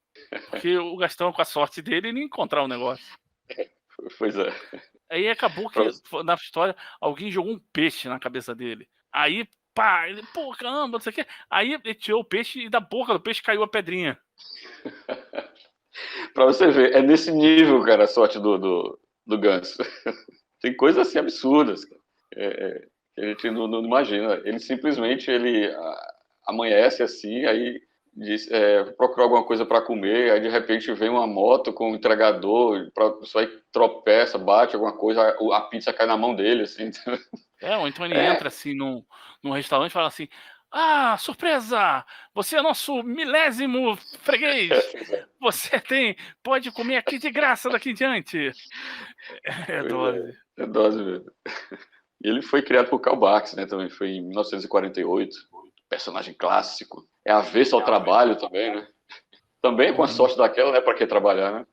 porque o Gastão, com a sorte dele, ele ia encontrar o negócio. Pois é. Aí acabou que, na história, alguém jogou um peixe na cabeça dele. Aí, pá, ele, pô, caramba, não sei o quê. Aí ele tirou o peixe e da boca do peixe caiu a pedrinha. Pra você ver, é nesse nível, cara, a sorte do Ganso. Tem coisas assim absurdas, que a gente não imagina. Ele simplesmente amanhece assim, aí procurar alguma coisa para comer, aí de repente vem uma moto com um entregador, a pessoa aí tropeça, bate alguma coisa, a pizza cai na mão dele, assim. Ou então ele entra assim num restaurante e fala assim: ah, surpresa! Você é nosso 1000º freguês! Você pode comer aqui de graça daqui em diante! É dose. É dose mesmo. E ele foi criado por Karl Barks, né? Também foi em 1948. Personagem clássico. É avesso ao trabalho também, né? Também com a sorte daquela, né? Pra que trabalhar, né?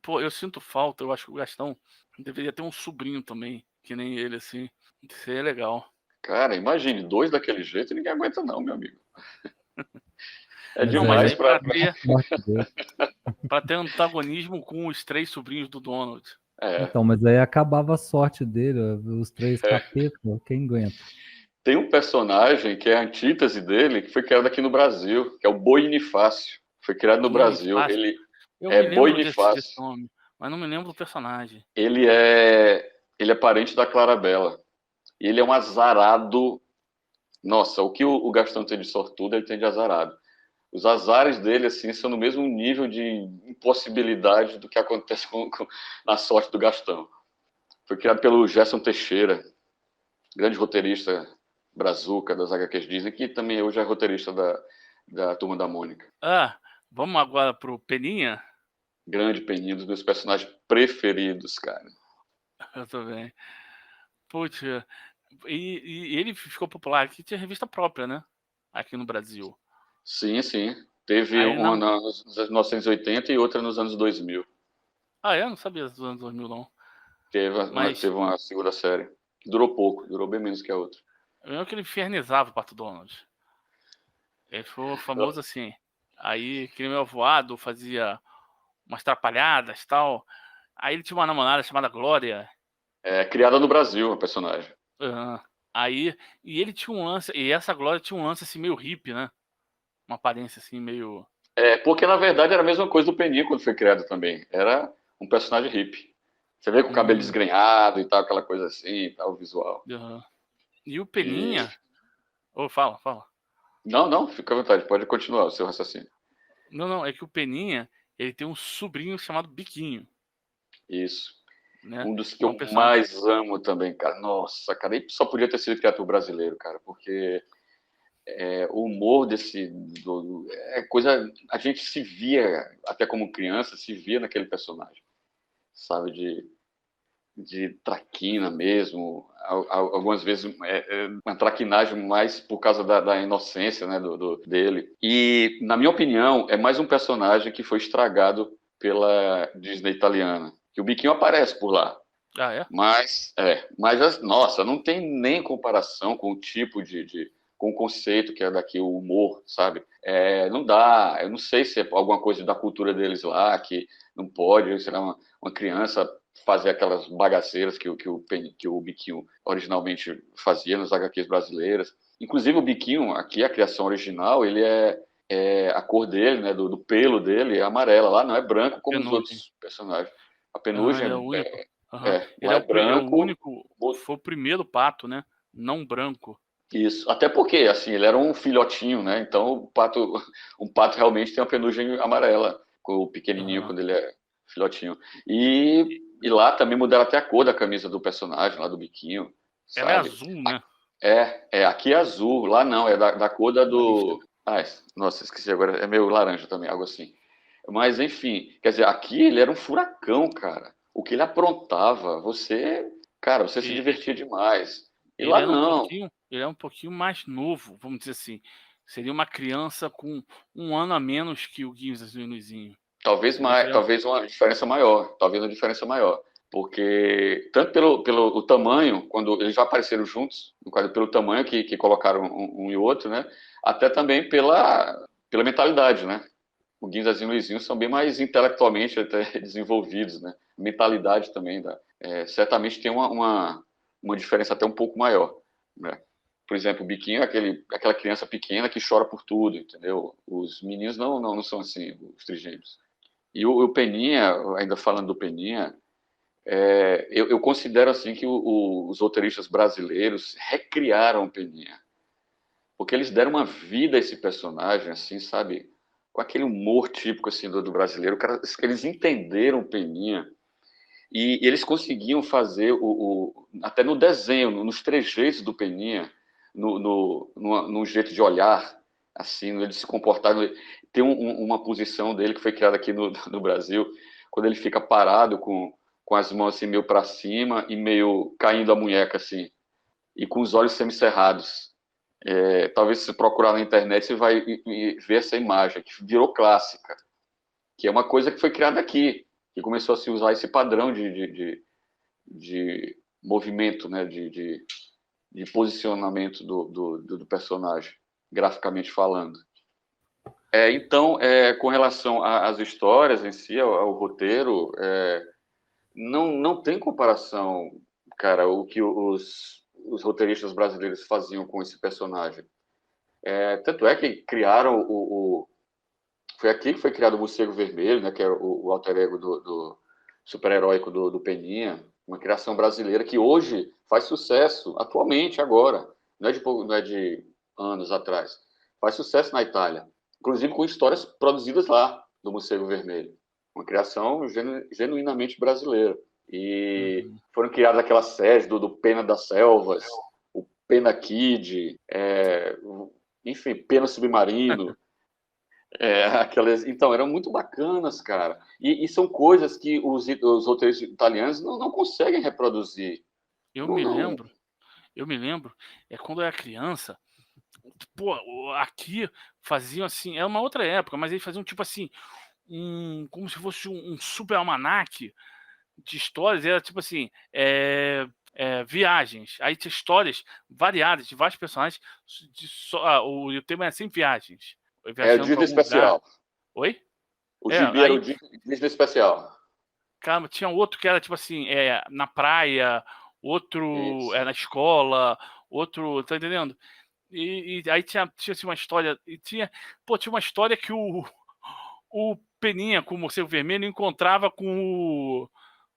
Pô, eu sinto falta. Eu acho que o Gastão deveria ter um sobrinho também, que nem ele, assim. Isso aí é legal. Cara, imagine, 2 daquele jeito, ninguém aguenta não, meu amigo. É Mas demais pra ter antagonismo com os 3 sobrinhos do Donald. Então, mas aí acabava a sorte dele, os 3 capetas, quem aguenta? Tem um personagem que é a antítese dele, que foi criado aqui no Brasil, que é o Boinifácio. Foi criado no Brasil. Ele é Boinifácio. Nome, mas não me lembro do personagem. Ele é parente da Clarabella. E ele é um azarado. Nossa, o que o Gastão tem de sortudo, ele tem de azarado. Os azares dele, assim, são no mesmo nível de impossibilidade do que acontece na sorte do Gastão. Foi criado pelo Gerson Teixeira, grande roteirista brazuca das HQs Disney, que também hoje é roteirista da Turma da Mônica. Vamos agora pro Peninha? Grande Peninha, dos meus personagens preferidos, cara. Eu também. Putz, e ele ficou popular aqui, tinha revista própria, né? Aqui no Brasil. Sim. Teve uma nos anos 1980 e outra nos anos 2000. Eu não sabia dos anos 2000, não. Teve uma segunda série. Que durou pouco, durou bem menos que a outra. Eu lembro que ele infernizava o Pato Donald. Ele foi famoso assim. Aí, que meu avoado fazia umas trapalhadas e tal. Aí ele tinha uma namorada chamada Glória. Criada no Brasil, a personagem. Aí, e ele tinha um lance, e essa Glória tinha um lance assim meio hippie, né? Uma aparência assim meio... porque na verdade era a mesma coisa do Peninha quando foi criado também. Era um personagem hippie. Você vê com o cabelo desgrenhado e tal, aquela coisa assim e tal, o visual. E o Peninha... Fala. Não, fica à vontade, pode continuar o seu raciocínio. Não, é que o Peninha, ele tem um sobrinho chamado Biquinho. Isso. Né? Um dos que eu mais amo também, cara. Nossa, cara, ele só podia ter sido criado por brasileiro, cara, porque o humor coisa... A gente se via, até como criança, se via naquele personagem, sabe, de traquina mesmo, algumas vezes uma traquinagem mais por causa da inocência, né, dele. E, na minha opinião, é mais um personagem que foi estragado pela Disney italiana, que o Biquinho aparece por lá. Mas, nossa, não tem nem comparação com o tipo com o conceito que é daqui, o humor, sabe? Não dá, eu não sei se é alguma coisa da cultura deles lá, que não pode, será uma criança fazer aquelas bagaceiras que o Biquinho originalmente fazia nos HQs brasileiras. Inclusive o Biquinho, aqui a criação original, ele a cor dele, né, do pelo dele é amarela, lá não é branco como os outros personagens. A penugem é o único. Ele é branco. É o único, foi o primeiro pato, né? Não branco. Isso, até porque, assim, ele era um filhotinho, né? Então, um pato realmente tem uma penugem amarela, com o pequenininho, quando ele é filhotinho. E lá também mudaram até a cor da camisa do personagem, lá do Biquinho. Ela é azul, né? Aqui é azul, lá não, é da cor do... Nossa, esqueci agora, é meio laranja também, algo assim. Mas, enfim, quer dizer, aqui ele era um furacão, cara. O que ele aprontava, você se divertia demais. E lá não. Ele é um pouquinho mais novo, vamos dizer assim. Seria uma criança com 1 ano a menos que o Ginzas e o Luizinho. Talvez uma diferença maior. Porque, tanto pelo tamanho, quando eles já apareceram juntos, no caso, pelo tamanho que colocaram um e outro, né? Até também pela mentalidade, né? O Ginzas e o Luizinho são bem mais intelectualmente até desenvolvidos, né? A mentalidade também, certamente tem uma diferença até um pouco maior, né? Por exemplo, o Biquinho é aquela criança pequena que chora por tudo, entendeu? Os meninos não são assim, os trigêmeos. E o Peninha, ainda falando do Peninha, eu considero assim que os roteiristas brasileiros recriaram o Peninha. porque eles deram uma vida a esse personagem, assim, sabe? Com aquele humor típico, assim, do brasileiro. Eles entenderam o Peninha e eles conseguiam fazer, até no desenho, nos trejeitos do Peninha, no jeito de olhar, assim, ele se comportar. Tem uma posição dele que foi criada aqui no Brasil, quando ele fica parado com as mãos assim, meio para cima e meio caindo a munheca, assim, e com os olhos semicerrados. Talvez se procurar na internet você vai ver essa imagem, que virou clássica, que é uma coisa que foi criada aqui, que começou a se usar esse padrão de movimento, né, de posicionamento do personagem, graficamente falando. Então, com relação às histórias em si, ao roteiro, não tem comparação, cara, o que os roteiristas brasileiros faziam com esse personagem. Tanto é que criaram foi aqui que foi criado o Morcego Vermelho, né, que é o alter ego do super-heróico do Peninha, uma criação brasileira que hoje faz sucesso, atualmente, agora, não é de anos atrás, faz sucesso na Itália, inclusive com histórias produzidas lá, do Morcego Vermelho, uma criação genuinamente brasileira. E foram criadas aquelas séries do Pena das Selvas, o Pena Kid, enfim, Pena Submarino. Então, eram muito bacanas, cara. E são coisas que os roteiristas italianos não conseguem reproduzir. Eu me lembro, quando eu era criança, pô, aqui faziam assim, é uma outra época, mas eles faziam tipo assim, como se fosse um super almanaque de histórias, era tipo assim, viagens. Aí tinha histórias variadas de vários personagens. O tema é sempre viagens. O Disney Especial. Oi? O Gibi era o Disney Especial. Cara, tinha outro que era tipo assim, na praia, outro na escola, outro, tá entendendo? E aí tinha assim, uma história, tinha uma história que o Peninha com o Morcego Vermelho encontrava com o,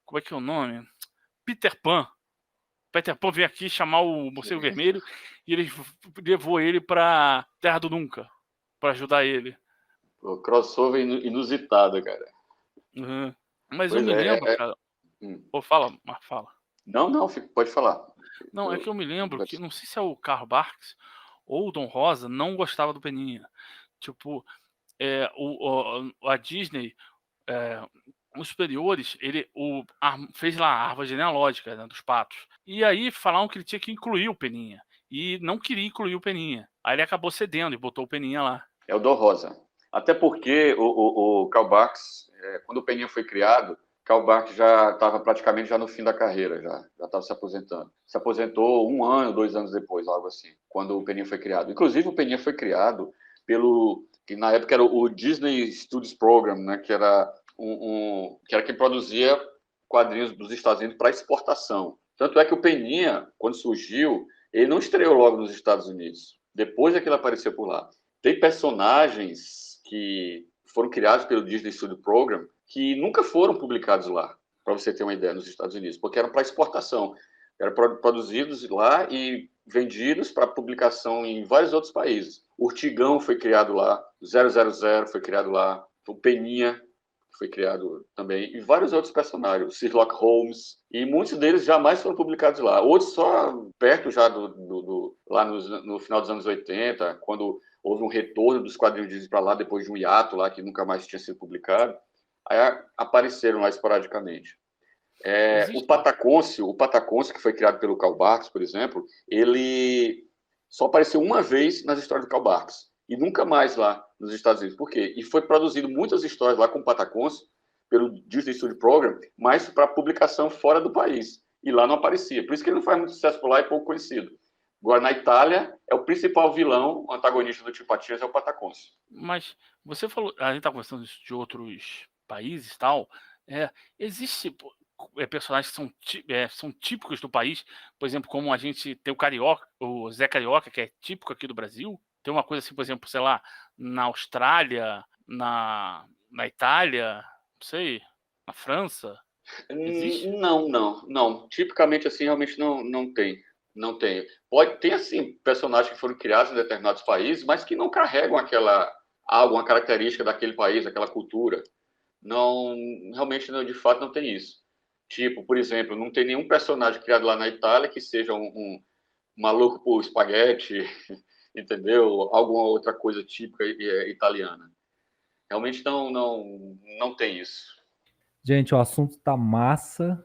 como é que é o nome? Peter Pan. Peter Pan veio aqui chamar o Morcego Vermelho e ele levou ele pra Terra do Nunca pra ajudar ele. O crossover inusitado, cara. Uhum. Mas eu me lembro, cara. Fala. Não, pode falar. Não, é que eu me lembro que, não sei se é o Karl Barks ou o Dom Rosa, não gostava do Peninha. Tipo, a Disney, os superiores, ele fez lá a árvore genealógica, né, dos patos. E aí falaram que ele tinha que incluir o Peninha. E não queria incluir o Peninha. Aí ele acabou cedendo e botou o Peninha lá. É o Dom Rosa. Até porque o Karl Barks, quando o Peninha foi criado, Karl Barks já estava praticamente no fim da carreira, já estava se aposentando. Se aposentou 1 ano, 2 anos depois, algo assim, quando o Peninha foi criado. Inclusive, o Peninha foi criado que na época era o Disney Studios Program, né, que era que era quem produzia quadrinhos dos Estados Unidos para exportação. Tanto é que o Peninha, quando surgiu, ele não estreou logo nos Estados Unidos. Depois é que ele apareceu por lá. Tem personagens que foram criados pelo Disney Studio Program que nunca foram publicados lá, para você ter uma ideia, nos Estados Unidos, porque eram para exportação. Eram produzidos lá e vendidos para publicação em vários outros países. O Urtigão foi criado lá, o 000 foi criado lá, o Peninha foi criado também, e vários outros personagens, o Sherlock Holmes, e muitos deles jamais foram publicados lá. Outros só perto já lá no final dos anos 80, quando houve um retorno dos quadrinhos Disney para lá, depois de um hiato lá, que nunca mais tinha sido publicado, aí apareceram lá esporadicamente. O Patacôncio, que foi criado pelo Karl Barks, por exemplo, ele só apareceu uma vez nas histórias do Karl Barks, e nunca mais lá nos Estados Unidos. Por quê? E foi produzido muitas histórias lá com o Patacôncio, pelo Disney Studio Program, mas para publicação fora do país. E lá não aparecia. Por isso que ele não faz muito sucesso por lá e é pouco conhecido. Agora, na Itália, é o principal vilão, o antagonista do Tio Patinhas é o Patacôncio. Mas você falou, a gente está conversando de outros países e tal, existe personagens que são típicos do país, por exemplo, como a gente tem o Carioca, o Zé Carioca, que é típico aqui do Brasil. Tem uma coisa assim, por exemplo, sei lá, na Austrália, na Itália, não sei, na França. Existe? Não. Tipicamente assim, realmente não tem. Não tem. Pode ter, assim, personagens que foram criados em determinados países, mas que não carregam uma característica daquele país, daquela cultura. Não, realmente, não, de fato, não tem isso. Tipo, por exemplo, não tem nenhum personagem criado lá na Itália que seja um maluco por espaguete, entendeu? Alguma outra coisa típica italiana. Realmente não tem isso. Gente, o assunto tá massa.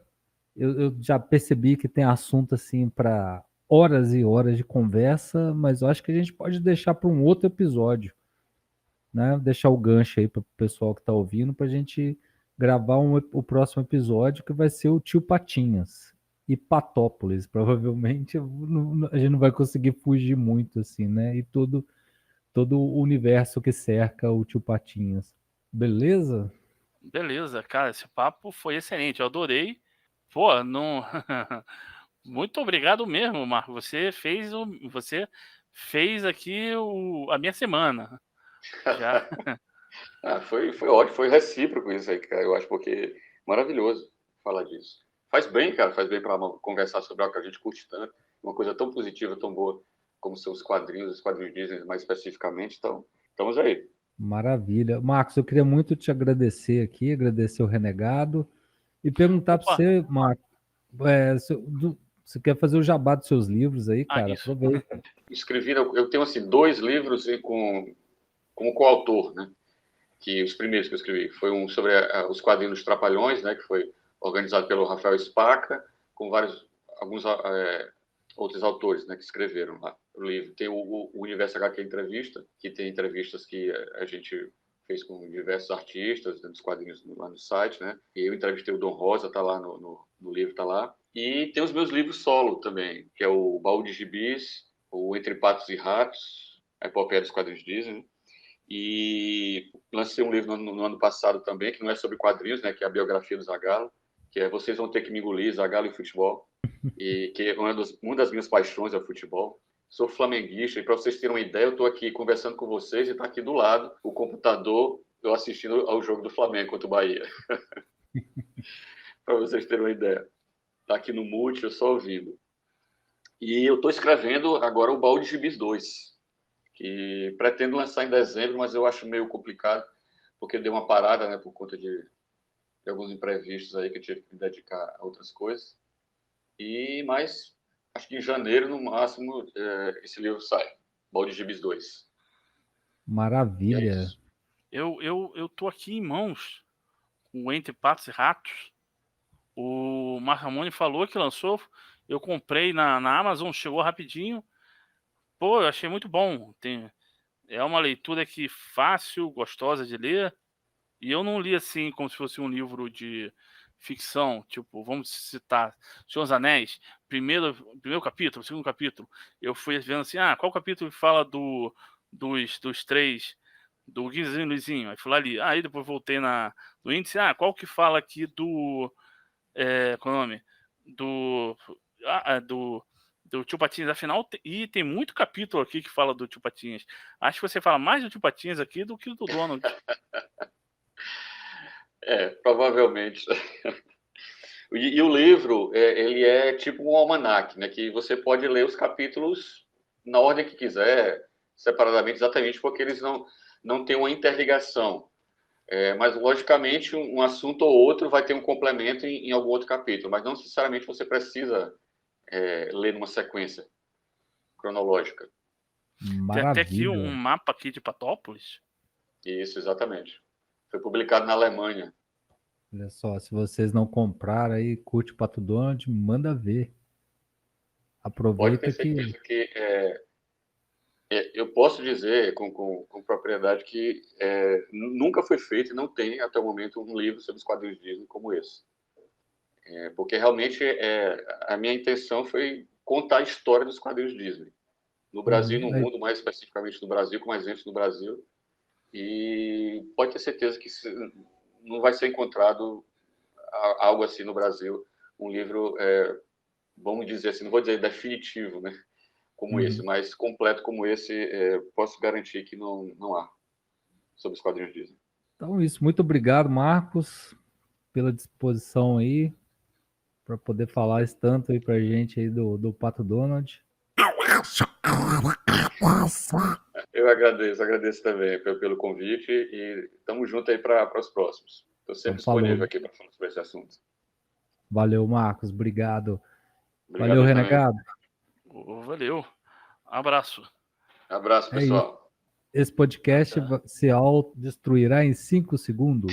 Eu já percebi que tem assunto assim para horas e horas de conversa, mas eu acho que a gente pode deixar para um outro episódio, né? Deixar o gancho aí para o pessoal que está ouvindo, para a gente gravar o próximo episódio, que vai ser o Tio Patinhas e Patópolis. Provavelmente a gente não vai conseguir fugir muito assim, né? E todo o universo que cerca o Tio Patinhas. Beleza? Beleza, cara, esse papo foi excelente, eu adorei. Pô, não. Muito obrigado mesmo, Marco. Você fez aqui a minha semana. Já. Foi ótimo, foi recíproco isso aí, cara. Eu acho porque maravilhoso falar disso. Faz bem, cara, faz bem para conversar sobre algo que a gente curte tanto, uma coisa tão positiva, tão boa, como são os quadrinhos Disney mais especificamente. Então, estamos aí. Maravilha. Marcos, eu queria muito te agradecer aqui, agradecer o Renegado e perguntar para Opa, você, Marcos, você quer fazer o jabá dos seus livros aí, cara? isso. Aproveita. Eu tenho assim 2 livros como coautor, né? Que os primeiros que eu escrevi foi um sobre os quadrinhos dos Trapalhões, né? Que foi organizado pelo Rafael Spaca, com alguns outros autores, né? Que escreveram lá o livro. Tem o Universo HQ Entrevista, que tem entrevistas que a gente fez com diversos artistas, né, dos quadrinhos lá no site, né? E eu entrevistei o Dom Rosa, tá lá no livro, tá lá. E tem os meus livros solo também, que é o Baú de Gibis, o Entre Patos e Ratos, a epopeia dos quadrinhos Disney. E lancei um livro no ano passado também, que não é sobre quadrinhos, né? Que é a biografia do Zagallo, que é Vocês Vão Ter Que Me Engolir, Zagallo e Futebol. E que é uma das minhas paixões é o futebol. Sou flamenguista, e para vocês terem uma ideia, eu estou aqui conversando com vocês e está aqui do lado o computador, eu assistindo ao jogo do Flamengo contra o Bahia. Para vocês terem uma ideia. Está aqui no mute, eu só ouvindo. E eu estou escrevendo agora o Baú de Gibis 2, que pretendo lançar em dezembro, mas eu acho meio complicado, porque deu uma parada, né, por conta de alguns imprevistos aí que eu tive que me dedicar a outras coisas. Mas acho que em janeiro, no máximo, esse livro sai. Baú de Gibis 2. Maravilha. Eu tô aqui em mãos com Entre Patos e Ratos. O Marramone falou que lançou. Eu comprei na Amazon, chegou rapidinho. Pô, eu achei muito bom. É uma leitura que fácil, gostosa de ler. E eu não li assim como se fosse um livro de ficção, tipo, vamos citar Senhor dos Anéis, primeiro capítulo, segundo capítulo. Eu fui vendo assim, qual capítulo fala dos três, do Guizinho e Luizinho? Aí fui lá ali. Aí depois voltei no índice, qual que fala aqui qual é o nome? Do Tio Patinhas, afinal, e tem muito capítulo aqui que fala do Tio Patinhas. Acho que você fala mais do Tio Patinhas aqui do que do Donald. Provavelmente. E o livro, ele é tipo um almanaque, né? Que você pode ler os capítulos na ordem que quiser, separadamente, exatamente porque eles não têm uma interligação. Mas, logicamente, um assunto ou outro vai ter um complemento em algum outro capítulo, mas não necessariamente você precisa ler numa sequência cronológica. Tem até aqui Maravilha. um mapa aqui de Patópolis. Isso, exatamente. Foi publicado na Alemanha. Olha só, se vocês não compraram aí, curte o Pato Donald, manda ver. Pode Aproveita ter certeza que eu posso dizer com propriedade que nunca foi feito e não tem até o momento um livro sobre os quadrinhos Disney como esse. Porque realmente a minha intenção foi contar a história dos quadrinhos Disney. No Brasil e no mundo, mais especificamente no Brasil, com exemplos no Brasil. E pode ter certeza que não vai ser encontrado algo assim no Brasil, um livro, vamos dizer assim, não vou dizer definitivo, né? Como esse, mas completo como esse, posso garantir que não há sobre os quadrinhos Disney. Então, isso. Muito obrigado, Marcos, pela disposição aí. para poder falar esse tanto aí pra gente aí do Pato Donald. Eu agradeço também pelo convite e estamos juntos aí para os próximos. Estou sempre Então, disponível aqui para falar sobre esse assunto. Valeu, Marcos. Obrigado. Obrigado Valeu, também. Renegado. Valeu. Abraço. Abraço, pessoal. Esse podcast se autodestruirá em 5 segundos.